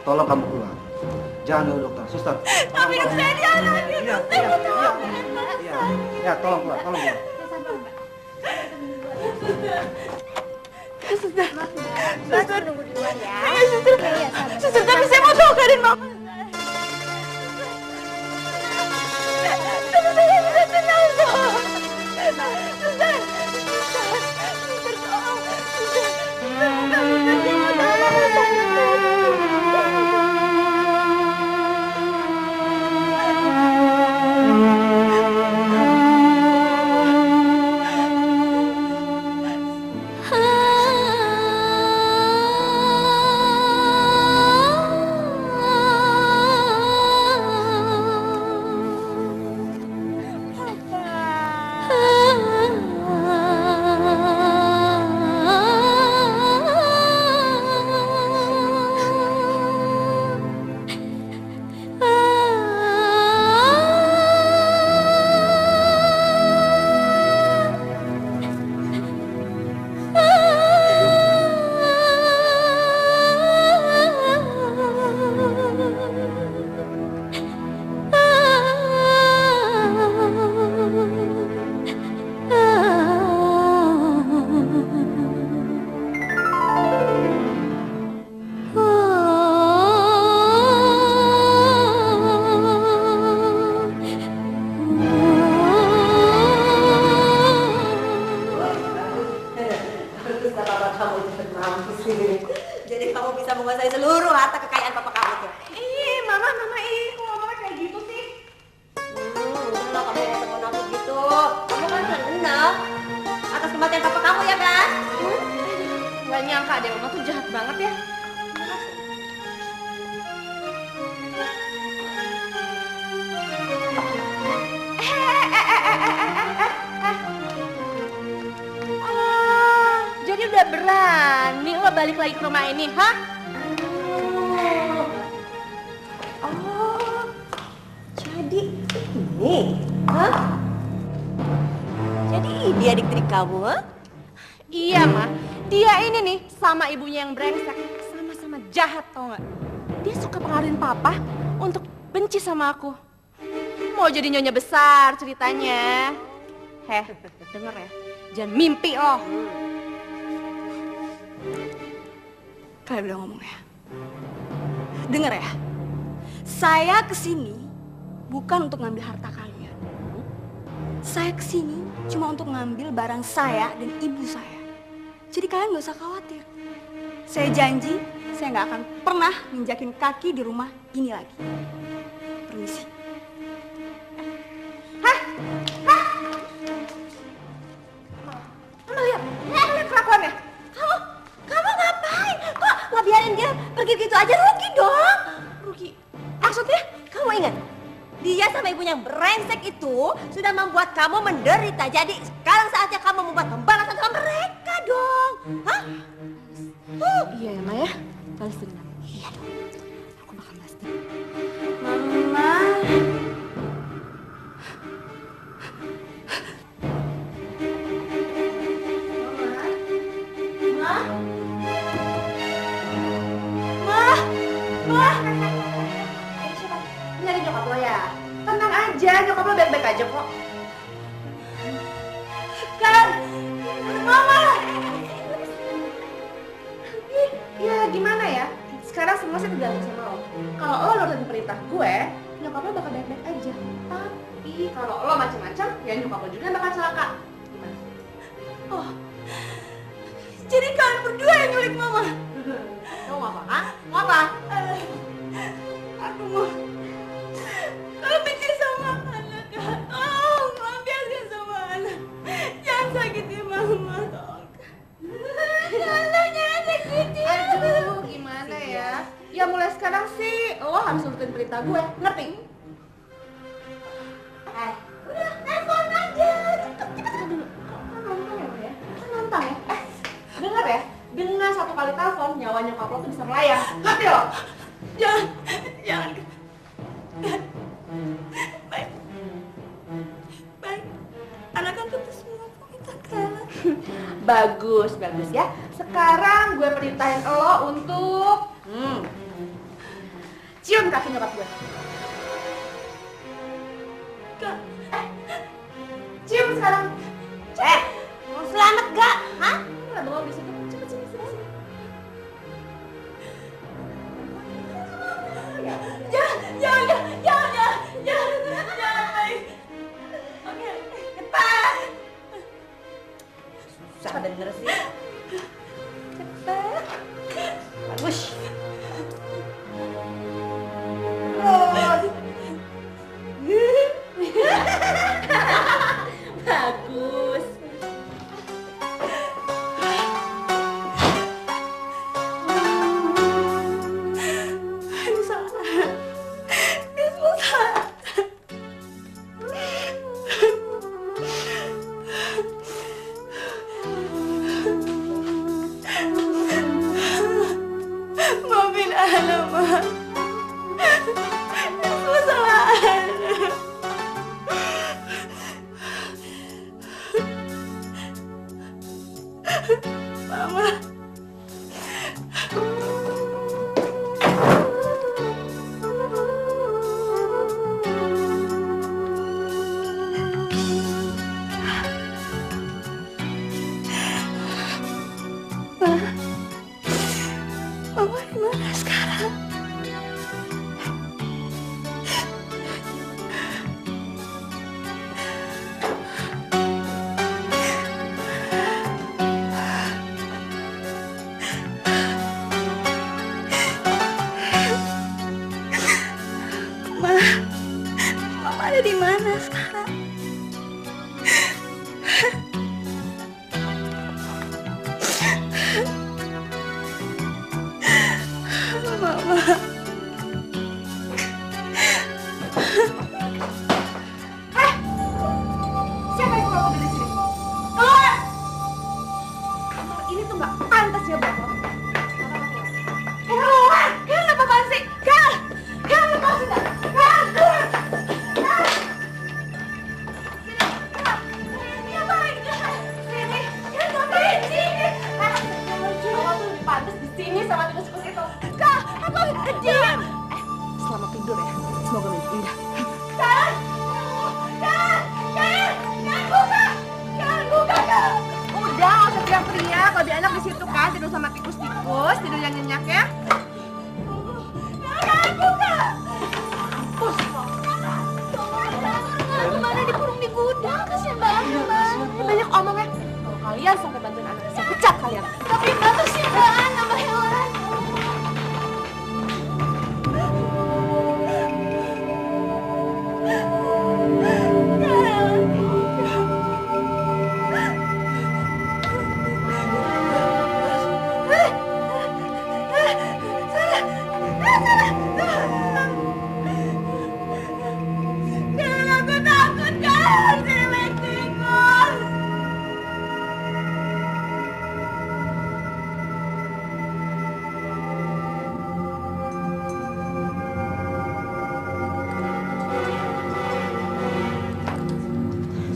Tolong kamu keluar. Jangan dulu dokter, suster. Tapi dok saya jangan. Ya, tolong keluar, tolong keluar. Suster, nunggu di luar ya. Suster, tapi saya mau tahu keadaan mama. Tapi saya bisa tenang dong. Suster, tolong. Papa. menguasai seluruh harta kekayaan papa kamu tuh. Ih, mama, kok ngomongnya kayak gitu sih? Udah kamu yang ngomong aku gitu. Kamu kan kenal atas kematian papa kamu ya kan? Gak nyangka deh, mama tuh jahat banget ya. Jadi udah berani lo balik lagi ke rumah ini, hah? Oh, jadi ini, hah? Jadi ini adik-adik kamu, hah? Iya, Ma. Dia ini nih sama ibunya yang brengsek. Sama-sama jahat, tau gak? Dia suka pengaruhin papa untuk benci sama aku. Mau jadi nyonya besar ceritanya. Heh, denger ya. Jangan mimpi loh. Kalian udah ngomong ya. Dengar ya. Saya kesini bukan untuk ngambil harta kalian. Saya kesini cuma untuk ngambil barang saya dan ibu saya. Jadi kalian gak usah khawatir. Saya janji, saya gak akan pernah menjakin kaki di rumah ini lagi. Permisi. Mama lihat kelakuannya. Kamu ngapain? Kok nggak biarin dia pergi gitu aja? Rugi dong. Rugi. Maksudnya? Kamu ingat? Dia sama ibunya yang brengsek itu sudah membuat kamu menderita. Jadi sekarang saatnya kamu membuat pembalasan sama mereka dong. Hah? Iya ya, Ma ya. Balas dendam. Iya dong. Aku bakal balas dendam. Mama. Nyari nyokap lo ya? Tenang aja, nyokap lo baik-baik aja kok. Kan, Mama. Ya gimana ya? Sekarang semua sih tergantung sama lo. Kalau lo nurutin perintah gue, nyokap lo bakal baik-baik aja. Tapi kalau lo macam-macam, ya nyokap lo juga bakal celaka. Gimana? Oh, jadi kalian berdua yang nyulik Mama? Lo mau apa? Ah? Mau apa? Aku mau. Kalau benci sama anak, Kak. Tolong, lampiaskan sama anak. Jangan sakiti Mama, tolong. Jangan sakiti. Aduh, gimana ya? Ya mulai sekarang sih lo harus nurutin perintah gue, ngerti? Udah, telepon aja. Cepet dulu. Kan nonton ya, Bu ya? Kan nonton ya? Dengar ya? Dengan satu kali telepon, nyawa nyokap lo tuh bisa melayang. Ngerti lo? Jangan. Baik. Baik. Anak kan putus semua permintaan Kayla. Bagus ya. Sekarang gue perintahin lo untuk cium kaki nyokap gue. Kak. Cium sekarang. Mau selamat gak? Hah? Nggak bengong di situ. Cepet sini. Jangan, baik. Oke, cepat. Susah bener sih. Cepet. Bagus. Bagus. Ini salah. Ini semua salah. Maafin Ana, Ma. Ini semua salah Ana. Mama. Mama gimana sekarang? tidur sama tikus-tikus, tidur yang nyenyak ya. Gimana dikurung di gudang? Kasian banget, Mbak. Banyak omong ya. Kalau kalian sampai bantuin anak, saya pecat kalian. Tapi Mbak kasian banget sama Helen.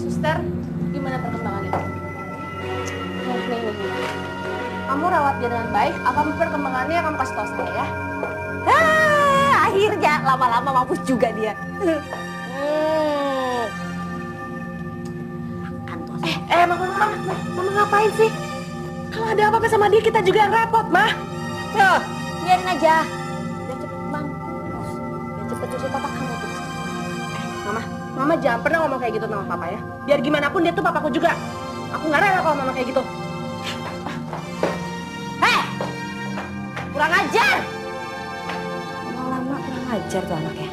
Suster, gimana perkembangannya? Nih. Kamu rawat dia dengan baik, apa perkembangannya kamu kasih tahu saya ya? Akhirnya lama-lama mampus juga dia. Mama ngapain sih? Kalau ada apa-apa sama dia, kita juga yang repot, Mah. Loh, biarin aja. Biar cepet mampus. Biar cepet cuci papa kamu tuh. Mama jangan pernah ngomong kayak gitu sama papa ya. Biar gimana pun dia tuh papaku juga. Aku nggak rela kalau mama kayak gitu. Hei! Kurang ajar! Lama-lama kurang ajar tuh anaknya.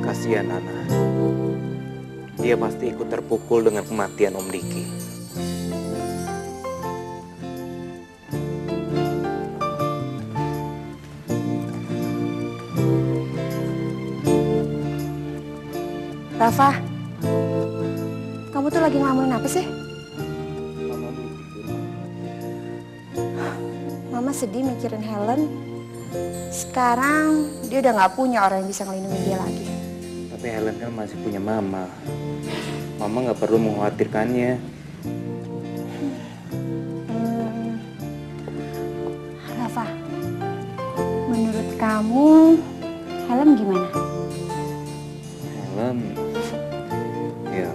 Kasihan Nana. Dia pasti ikut terpukul dengan kematian Om Diki. Rafa, kamu tuh lagi ngelamunin apa sih? Mama sedih mikirin Helen. Sekarang dia udah nggak punya orang yang bisa ngelindungin dia lagi. Tapi Helen kan masih punya Mama. Mama nggak perlu mengkhawatirkannya. Rafa, menurut kamu Helen gimana? Helen, ya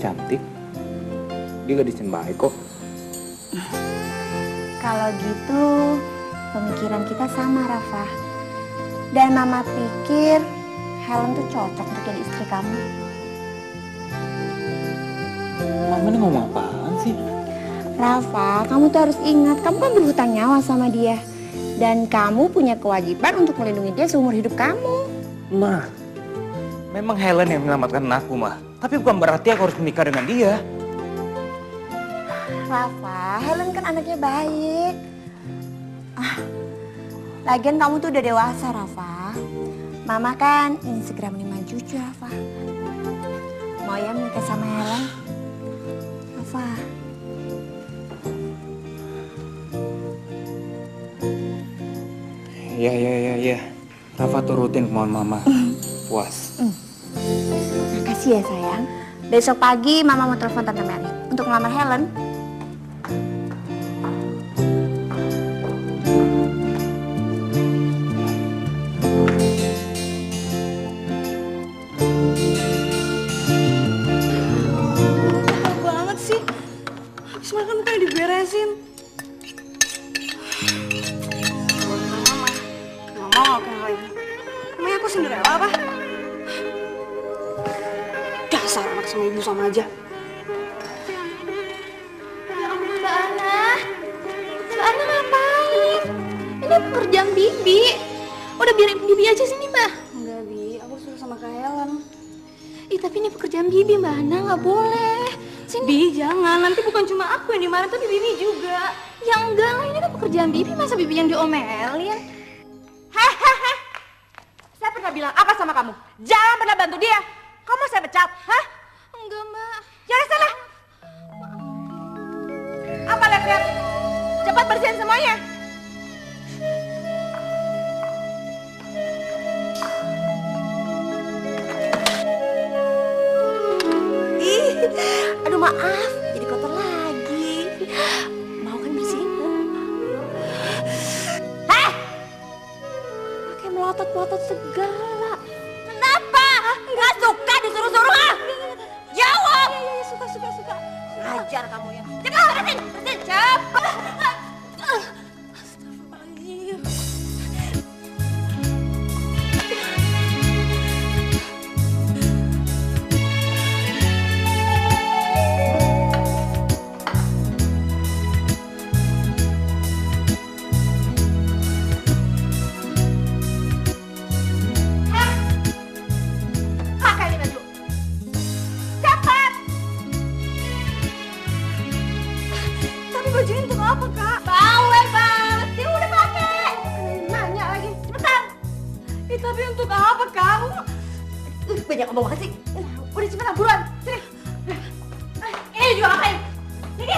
cantik. Dia gadis yang baik kok. Kalau gitu pemikiran kita sama, Rafa. Dan Mama pikir Helen tuh cocok untuk jadi istri kamu. Mama ini ngomong apaan sih? Rafa, kamu tuh harus ingat, kamu kan berhutang nyawa sama dia. Dan kamu punya kewajiban untuk melindungi dia seumur hidup kamu. Ma, memang Helen yang menyelamatkan aku, Ma. Tapi bukan berarti aku harus menikah dengan dia. Rafa, Helen kan anaknya baik. Lagian kamu tuh udah dewasa, Rafa. Mama kan ingin segera menerima cucu, Rafa. Mau ya menikah sama Helen? Rafa. Ya. Rafa turutin kemauan Mama. Puas. Makasih ya, sayang. Besok pagi Mama mau telepon Tante Mary untuk ngelamar Helen. Banget sih. Habis makan kayak diberesin. Nggak mau aku hal ini. Emangnya aku Cinderella apa? Dasar anak sama ibu sama aja. Ya ampun, Mbak Ana. Mbak Ana ngapain? Ini pekerjaan Bibi. Udah biarin Bibi aja sini, Mbak. Enggak, Bi. Aku suruh sama Kak Helen. Ih, tapi ini pekerjaan Bibi, Mbak Ana. Nggak boleh. Sini. Bi, jangan. Nanti bukan cuma aku yang dimarahin, tapi Bibi juga. Ya enggak lah, ini kan pekerjaan Bibi. Masa Bibi yang diomelin? Hehehe. Saya pernah bilang apa sama kamu? Jangan pernah bantu dia. Kamu saya pecat, hah? Enggak, Mbak. Jangan salah. Apa lihat-lihat? Cepat bersihin semuanya. maaf, jadi kotor lagi. Mau kan bersihin? Hah? Pakai melotot-melotot segala. Kenapa? Nggak suka disuruh-suruh, ah? Jawab! Iya, suka. Ajar kamu ya. Cepat, bersihin, cepat. Astagfirullahaladzim. Pakai ini baju. Cepat. Tapi baju ini untuk apa, Kak? Bawel banget sih, udah pakai. Nanya lagi, cepetan. Tapi untuk apa, Kak? Banyak ngomong banget sih. Udah cepetan, buruan. Sini. Ini juga pakai. Sini.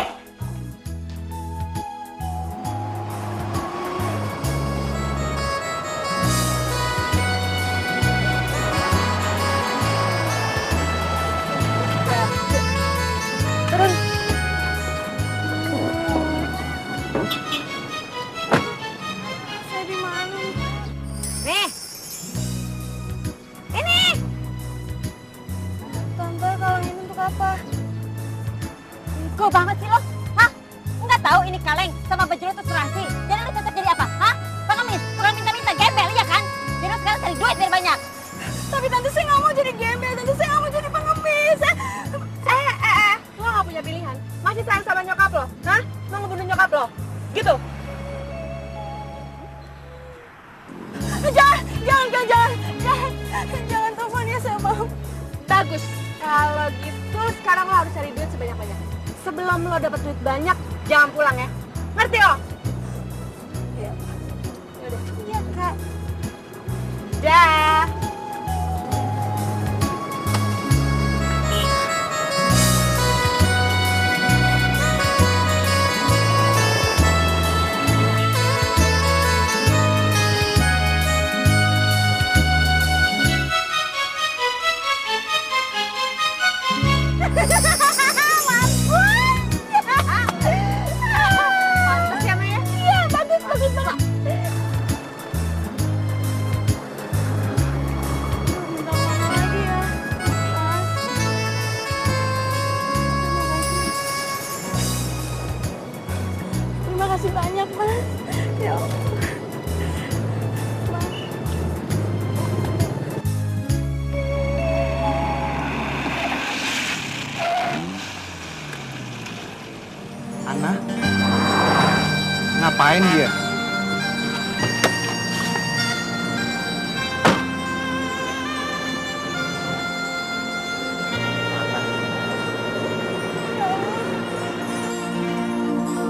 Saya di mana? Nih. Ini. Tante, kaleng ini untuk apa? Kau banget sih lo. Hah? Nggak tahu ini kaleng sama baju lo tuh serasi. Jadi lo cocok jadi apa? Hah? Pengemis, tukang minta-minta, gembel ya kan? Jadi lo sekarang cari duit biar banyak. Tapi tante, saya nggak mau jadi gembel. Tante, saya nggak mau jadi pengemis. Lo gak punya pilihan. Masih sayang sama nyokap lo? Hah? Mau ngebunuh nyokap lo? Gitu? Jangan telepon ya, saya mau. Bagus. Kalau gitu sekarang lo harus cari duit sebanyak-banyaknya. Sebelum lo dapet duit banyak, jangan pulang ya. Ngerti lo? Iya. Yaudah. Iya, Kak. Dah. Pantes ya, Maya? Iya, bagus banget. Minta mana lagi ya, Mas? Terima kasih banyak, Mas. Ya Allah. Mas. Ana? Ngapain dia?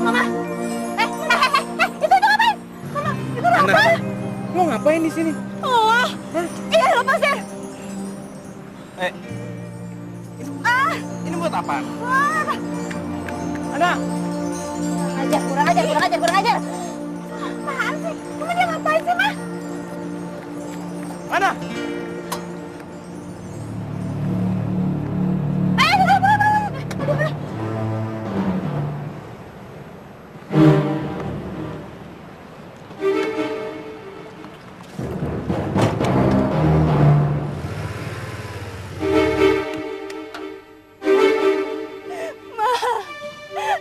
Ana, lo ngapain di sini? Oh, iya lepas ya. Ini buat apa? Ana, Kurang ajar. Apaan sih? Emang dia ngapain sih, Mah? Ana.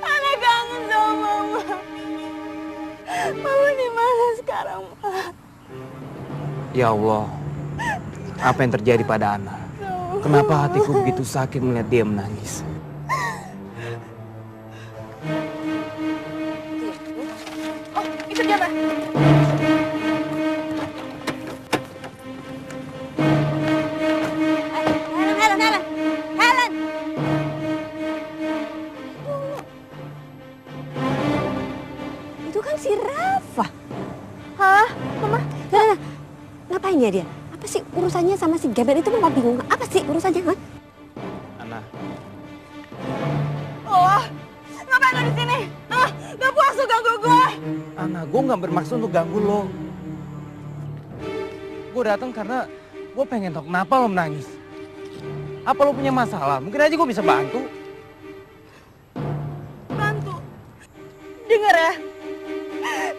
Anak kangen sama Mama. Mama di mana sekarang, Ma? Ya Allah, apa yang terjadi pada Ana? Kenapa hatiku begitu sakit melihat dia menangis? Oh, itu dia, Mah. Helen. Itu kan si Rafa. Hah? Mama? Nah, ngapain ya dia? Apa sih urusannya sama si Gabriel itu? Mama bingung. Apa sih urusannya, kan? Ana, Oh, ngapain lo di sini? Ah, gak puas lo ganggu gue. Ana, gue nggak bermaksud untuk ganggu lo. Gue datang karena gue pengen tahu kenapa lo menangis. Apa lo punya masalah? Mungkin aja gue bisa bantu. denger ya.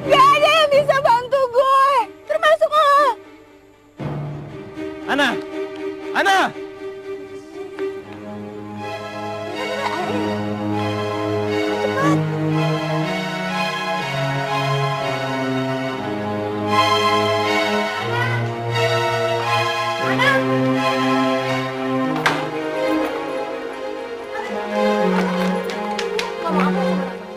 Gak ada yang bisa bantu gue, termasuk lo. Ana! Ana! Ngomong apa?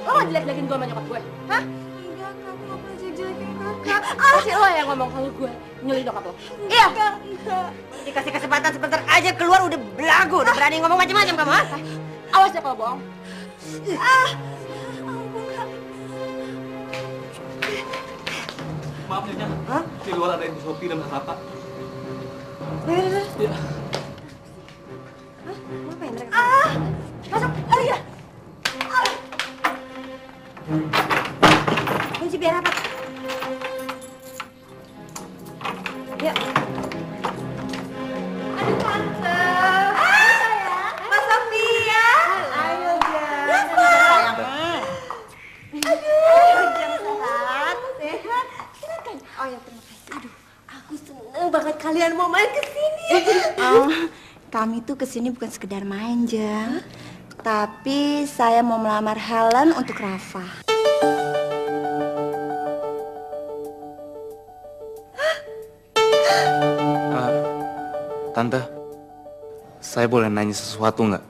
Lo nggak jelek-jelekin gue sama nyokap gue? Hah? Enggak, kamu gak boleh jelek-jelekin kakak. Pasti lo yang ngomong kalau gue nyulik nyokap lo. Iya. Enggak. Dikasih kesempatan sebentar aja keluar udah belagu, udah berani ngomong macam-macam kamu, ha? Awas ya kalau bohong. Maaf Nyonya, di luar ada Ibu Sophie dan Mas Rata. Iya. Ngapain mereka? Masuk, Alia. Kunci biar apa? Ya. Aduh tante. Sayang. Mas Sophia. Ayo Jang. Aduh, jam sehat, sehat. Silakan. Oh ya, terima kasih. Aduh, aku seneng banget kalian mau main ke sini. Kami tuh kesini bukan sekedar main, Jang. Tapi saya mau melamar Helen untuk Rafa. Tante, saya boleh nanya sesuatu nggak?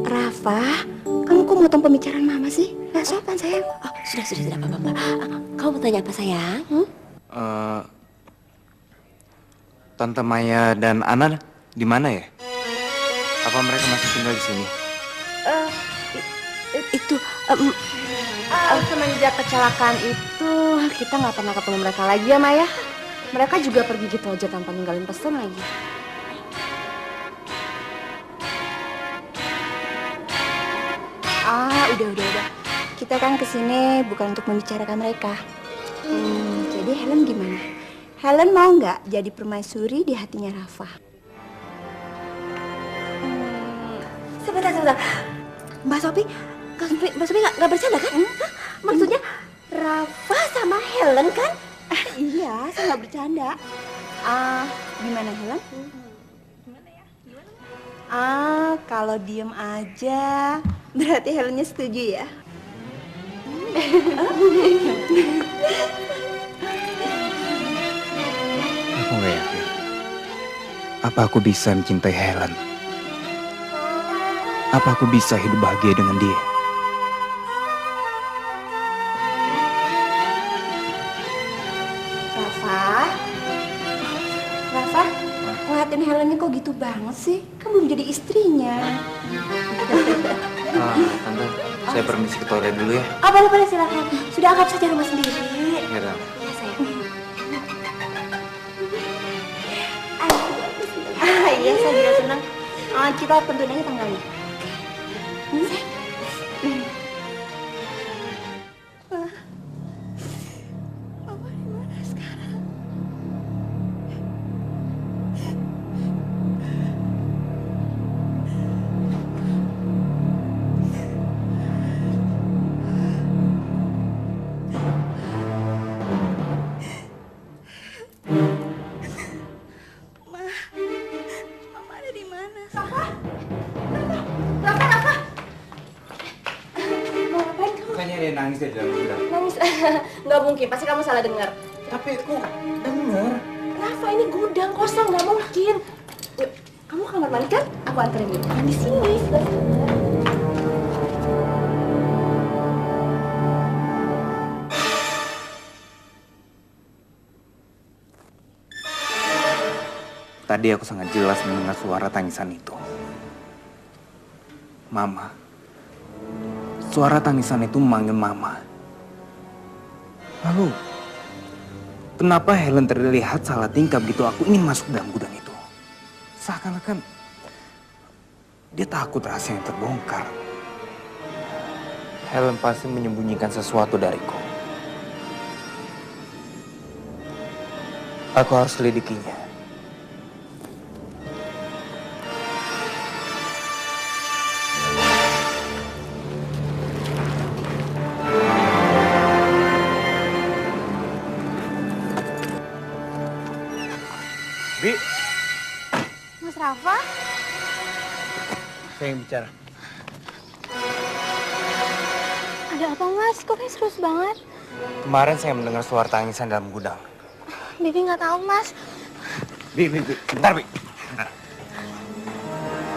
Rafa, kamu kok motong pembicaraan Mama sih? Gak sopan, sayang. Oh, sudah, apa-apa. Kamu mau tanya apa, sayang? Tante Maya dan Ana di mana ya? Apa mereka masih tinggal di sini? Semenjak kecelakaan itu kita nggak pernah ketemu mereka lagi ya Maya. Mereka juga pergi gitu aja tanpa ninggalin pesan lagi. Udah. Kita kan kesini bukan untuk membicarakan mereka. Jadi Helen gimana? Helen mau nggak jadi permaisuri di hatinya Rafa? Sebentar. Mbak Sophie nggak bercanda kan? Hah? Maksudnya Rafa sama Helen kan? Iya, saya nggak bercanda. Gimana Helen? Kalau diem aja, berarti Helennya setuju ya? Aku nggak yakin. Apa aku bisa mencintai Helen? Apa aku bisa hidup bahagia dengan dia? Rafa, ngeliatin Helennya kok gitu banget sih? Kan belum jadi istrinya. Tante, saya permisi ke toilet dulu ya. Boleh silakan. Sudah anggap saja rumah sendiri. Ya, Tante. Ya, sayang. Iya, saya juga senang. Kita tentuin aja tanggalnya. Mama di mana sekarang? Mama ada di mana? Rafa. Mau ngapain kamu? Kayaknya dia nangis di dalam gudang. Nangis. Nggak mungkin, pasti kamu salah dengar. Tapi aku dengar. Rafa, ini gudang kosong, nggak mungkin. Yuk, kamu kamar mandi kan? Aku anterin dulu. Di sini, sebelah sana. Tadi aku sangat jelas mendengar suara tangisan itu. Mama. Suara tangisan itu memanggil Mama. Lalu, kenapa Helen terlihat salah tingkah begitu aku ingin masuk dalam gudang itu? Seakan-akan dia takut rahasia yang terbongkar. Helen pasti menyembunyikan sesuatu dariku. Aku harus selidikinya. Bi, Mas Rafa? saya ingin bicara. Ada apa Mas? Kok kayak serius banget? Kemarin saya mendengar suara tangisan dalam gudang. Bibi nggak tahu Mas. Bi, bentar, Bi. Bentar.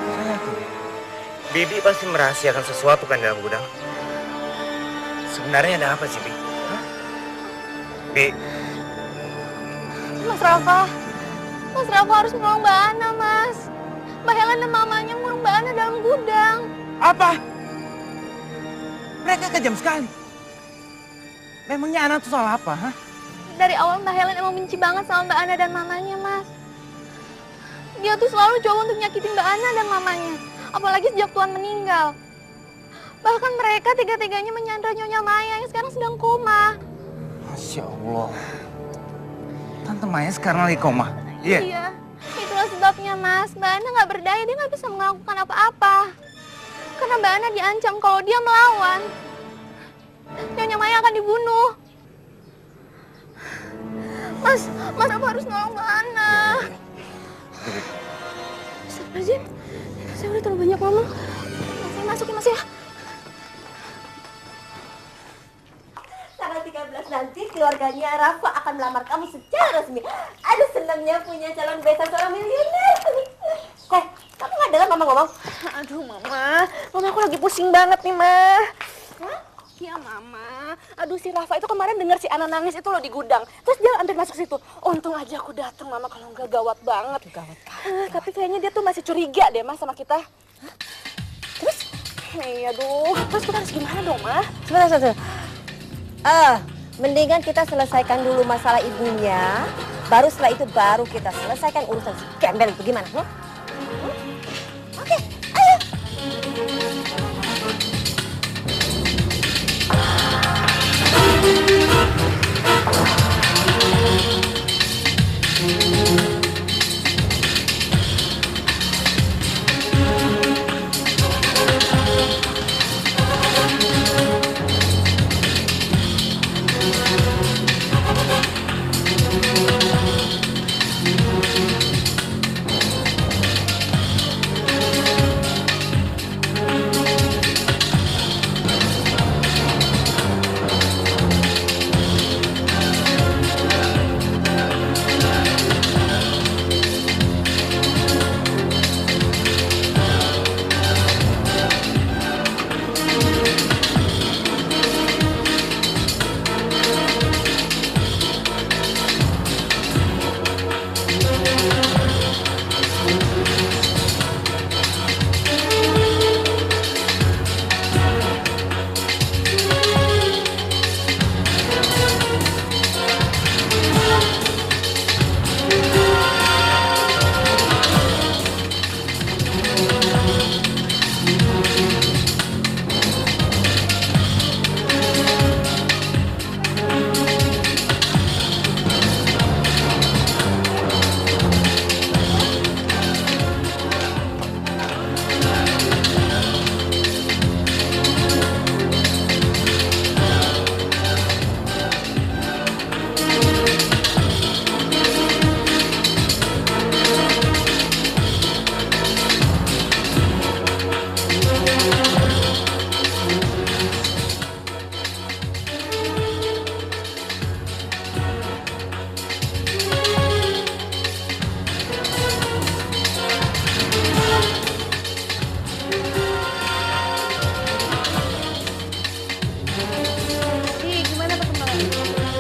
Saya yakin, Bibi pasti merahasiakan sesuatu kan dalam gudang. Sebenarnya ada apa sih, Bi? Hah? Bi, Mas Rafa harus menolong Mbak Ana, Mas. Mbak Helen dan mamanya ngurung Mbak Ana dalam gudang. apa? Mereka kejam sekali. Memangnya anak tuh salah apa, hah? Dari awal Mbak Helen emang benci banget sama Mbak Ana dan mamanya, Mas. Dia tuh selalu coba untuk nyakitin Mbak Ana dan mamanya. Apalagi sejak Tuan meninggal. Bahkan mereka tiga-tiganya menyandra Nyonya Maya yang sekarang sedang koma. Masya Allah. Tante Maya sekarang lagi koma. Iya, itulah sebabnya Mas. Mbak Ana nggak berdaya, dia nggak bisa melakukan apa-apa. Karena Mbak Ana diancam kalau dia melawan, Nyonya Maya akan dibunuh. Mas apa harus nolong Mbak Ana? Astagfirullahaladzim, saya udah terlalu banyak ngomong. Saya masukin Mas ya. Tanggal 13 nanti keluarganya Rafa akan melamar kamu secara resmi. Aduh, senangnya punya calon besan seorang miliuner. Kamu nggak dengar mama ngomong? Aduh mama aku lagi pusing banget nih Ma. Hah? Iya Mama. Aduh si Rafa itu kemarin dengar si Ana nangis itu loh di gudang. Terus dia hampir masuk situ. Untung aja aku datang Mama, kalau nggak gawat banget. Tapi kayaknya dia tuh masih curiga deh Mas sama kita. Terus? Aduh, terus kita harus gimana dong Ma? Sebentar. Mendingan kita selesaikan dulu masalah ibunya. Baru setelah itu baru kita selesaikan urusan si gembel itu. Gimana? Oke, ayo.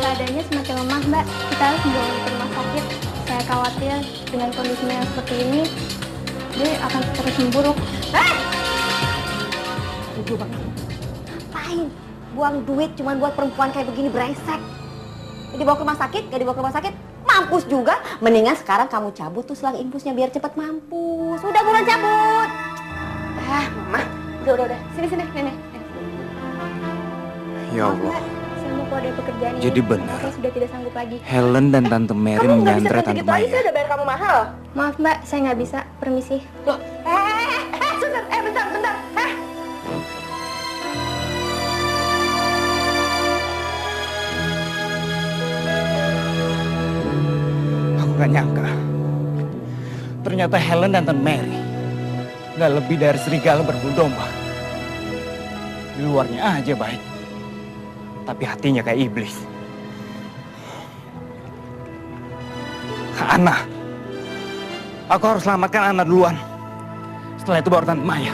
Keadaannya semakin lemah, Mbak. Kita harus membawa ke rumah sakit. Saya khawatir dengan kondisinya yang seperti ini, dia akan terus memburuk. Lucu banget. Ngapain? Buang duit cuman buat perempuan kayak begini, brengsek. Dibawa ke rumah sakit, gak dibawa ke rumah sakit, mampus juga. Mendingan sekarang kamu cabut tuh selang infusnya biar cepat mampus. Udah buruan cabut. Mama. Udah. Sini, Nenek. Ya Allah. Saya mau keluar dari pekerjaan ini. Jadi benar. Saya sudah tidak sanggup lagi. Helen dan Tante Mary Kamu nggak bisa menyandra pergi Tante gitu aja, saya Maya. udah bayar kamu mahal. Maaf, Mbak. Saya nggak bisa. Permisi. Loh, bentar. Aku gak nyangka Ternyata Helen dan Tante Mary gak lebih dari serigala berbulu domba. Di luarnya aja baik, tapi hatinya kayak iblis. Ana, aku harus selamatkan Ana duluan. Setelah itu baru Tante Maya.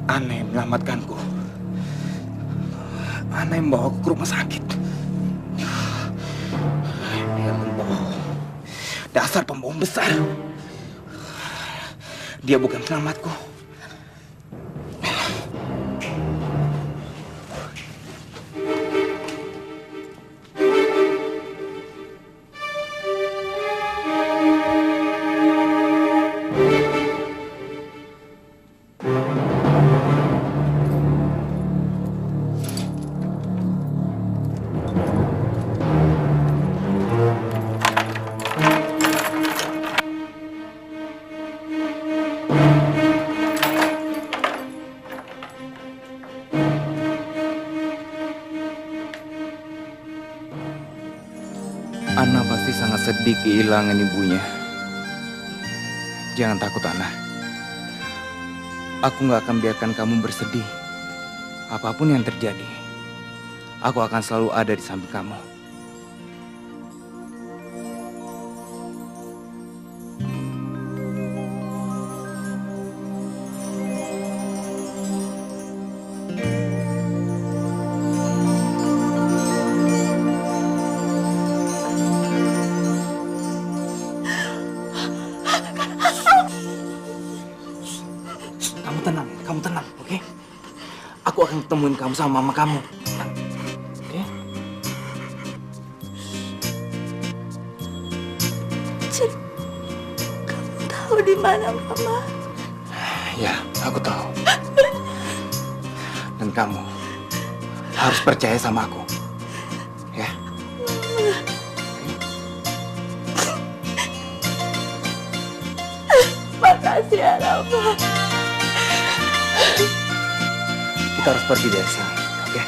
Ana yang menyelamatkanku. Ana yang membawaku ke rumah sakit. Dia pembohong. Dasar pembohong besar. Dia bukan penyelamatku. Ana pasti sangat sedih kehilangan ibunya. Jangan takut, Ana. Aku gak akan biarkan kamu bersedih. Apapun yang terjadi, aku akan selalu ada di samping kamu. Kamu tenang, oke? Aku akan ketemuin kamu sama mama kamu, oke? Cik, kamu tahu di mana Mama? Ya, aku tahu. Dan kamu harus percaya sama aku, ya? Makasih ya Rafa. Kita harus pergi dari sini, oke?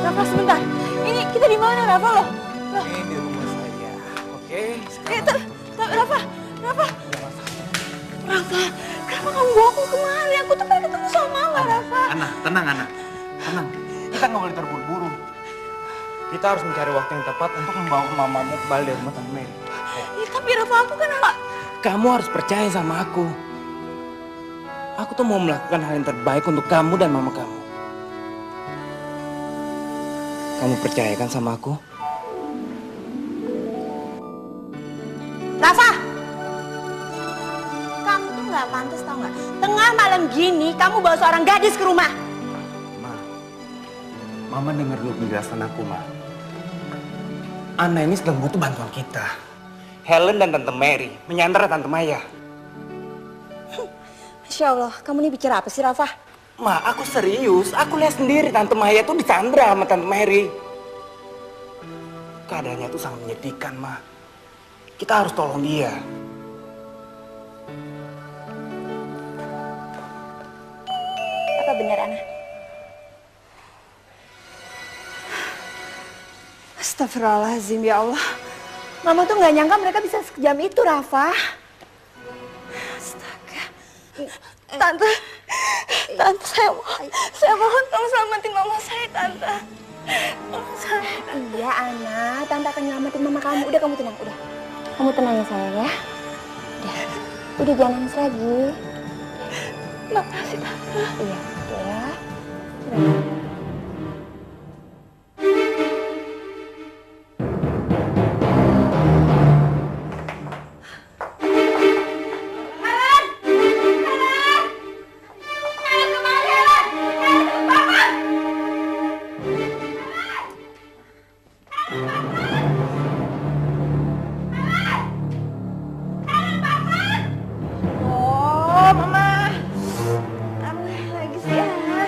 Rafa sebentar. Ini kita di mana Rafa loh? Ini di rumah saya, oke? Rafa, kenapa kamu bawa aku kemari? Aku tuh pengen ketemu sama Mama, Rafa. Ana, tenang, Ana. Tenang. Kita nggak boleh terburu-buru. Kita harus mencari waktu yang tepat untuk membawa mamamu kembali dari rumah Tante Mary. Ya, tapi Rafa, aku kan Kamu harus percaya sama aku. Aku tuh mau melakukan hal yang terbaik untuk kamu dan mama kamu. Kamu percaya kan sama aku? Rafa! Kamu tuh nggak pantas tau nggak? Tengah malam gini kamu bawa seorang gadis ke rumah. Mama dengar dulu penjelasan aku, Ma. Ana ini sedang butuh bantuan kita. Helen dan Tante Mary menyandera Tante Maya. Masya Allah, kamu ini bicara apa sih Rafa? Ma, aku serius. Aku lihat sendiri Tante Maya tuh disandra sama Tante Mary. keadaannya itu sangat menyedihkan, Ma. Kita harus tolong dia. Apa benar, Ana? Astagfirullahaladzim, ya Allah. Mama tuh nggak nyangka mereka bisa sekejam itu, Rafa. Astaga. Tante, saya mohon tolong selamatin mama saya, Tante. Tolong saya. Iya, Ana. Tante akan nyelamatin mama kamu. Udah, kamu tenang. Udah. Kamu tenang ya, sayang ya. Udah jangan nangis lagi. Makasih, Tante. Iya, udah ya. Oh, Mama. Apa lagi sih, Ana?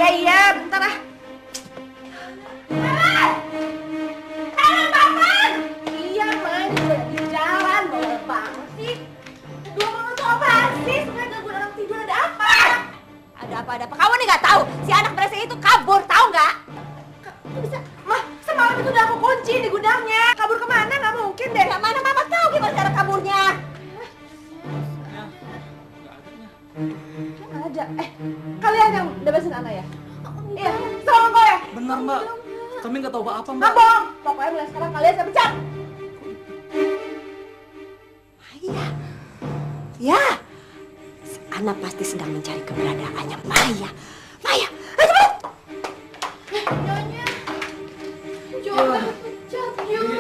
Iya, bentar ah. Iya, Man. Gue lagi jalan. Bawa banget sih. Dua mama tuh apaan sih? Sebenarnya gangguan orang tidur ada apa? Ada apa? Kamu nih nggak tahu. Si anak beresek itu kabur, tahu nggak? Kok bisa? Mah, semalam itu udah aku kunci di gudangnya. Kabur kemana? Nggak mungkin deh. Ya mana mama tahu gimana cara kaburnya? Nggak ada. Kalian yang bebasin Ana ya? Iya, sama kau ya? Benar, Mbak. Kami nggak tahu apa-apa, Mbak. Nggak bohong. Pokoknya mulai sekarang kalian saya pecat. Maya. Ya. Si Ana pasti sedang mencari keberadaannya Maya. Maya, ayo cepet. Nyonya. Jangan pecat, Nyonya.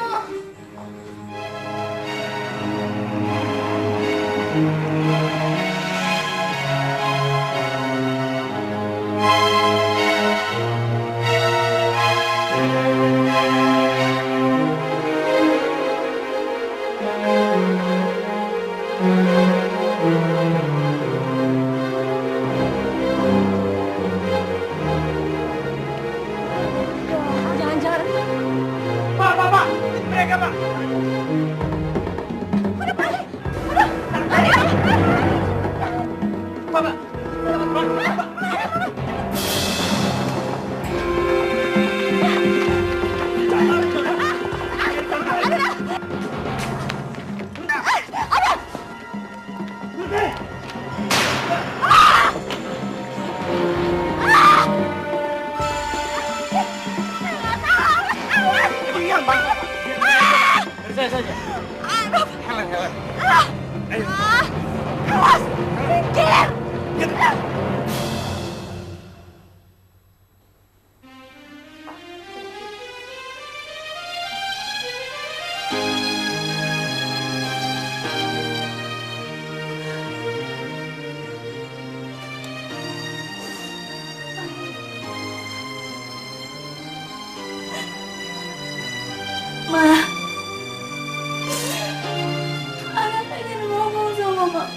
Jangan-jangan. Pak. Mereka, Pak. Pak. Diam, Bang. Dari saya saja. Helen. Ayo. Awas! Minggir! Ma, Ana pengen ngomong sama Mama.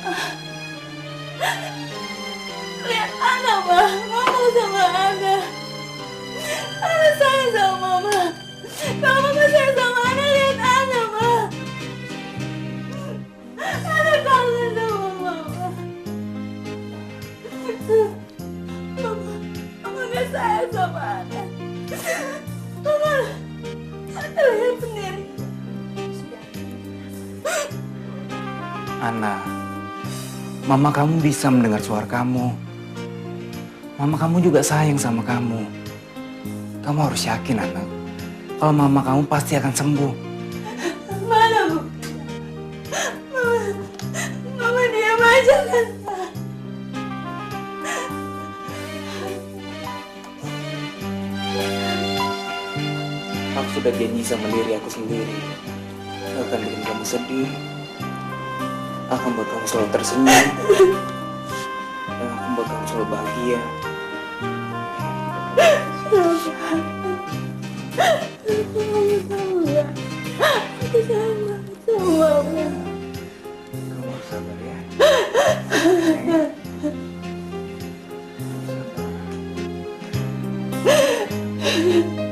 Lihat Ana, Ma. Ngomong sama Ana. Ana sayang sama Mama. Kalau Mama sayang sama Ana, lihat Ana, Ma. Ana kangen sama Mama. Mama gak sayang sama Ana. Ana lihat sendiri. Ana, mama kamu bisa mendengar suara kamu. Mama kamu juga sayang sama kamu. Kamu harus yakin, anak. Kalau mama kamu pasti akan sembuh. Mana, Bu? Mama diam aja kan? Aku sudah janji sama diri aku sendiri. Aku akan bikin kamu sedih. Aku membuat kamu selalu tersenyum. Dan aku membuat kamu selalu bahagia. Aku sayang banget sama Mama. Kamu harus sabar ya. Mama.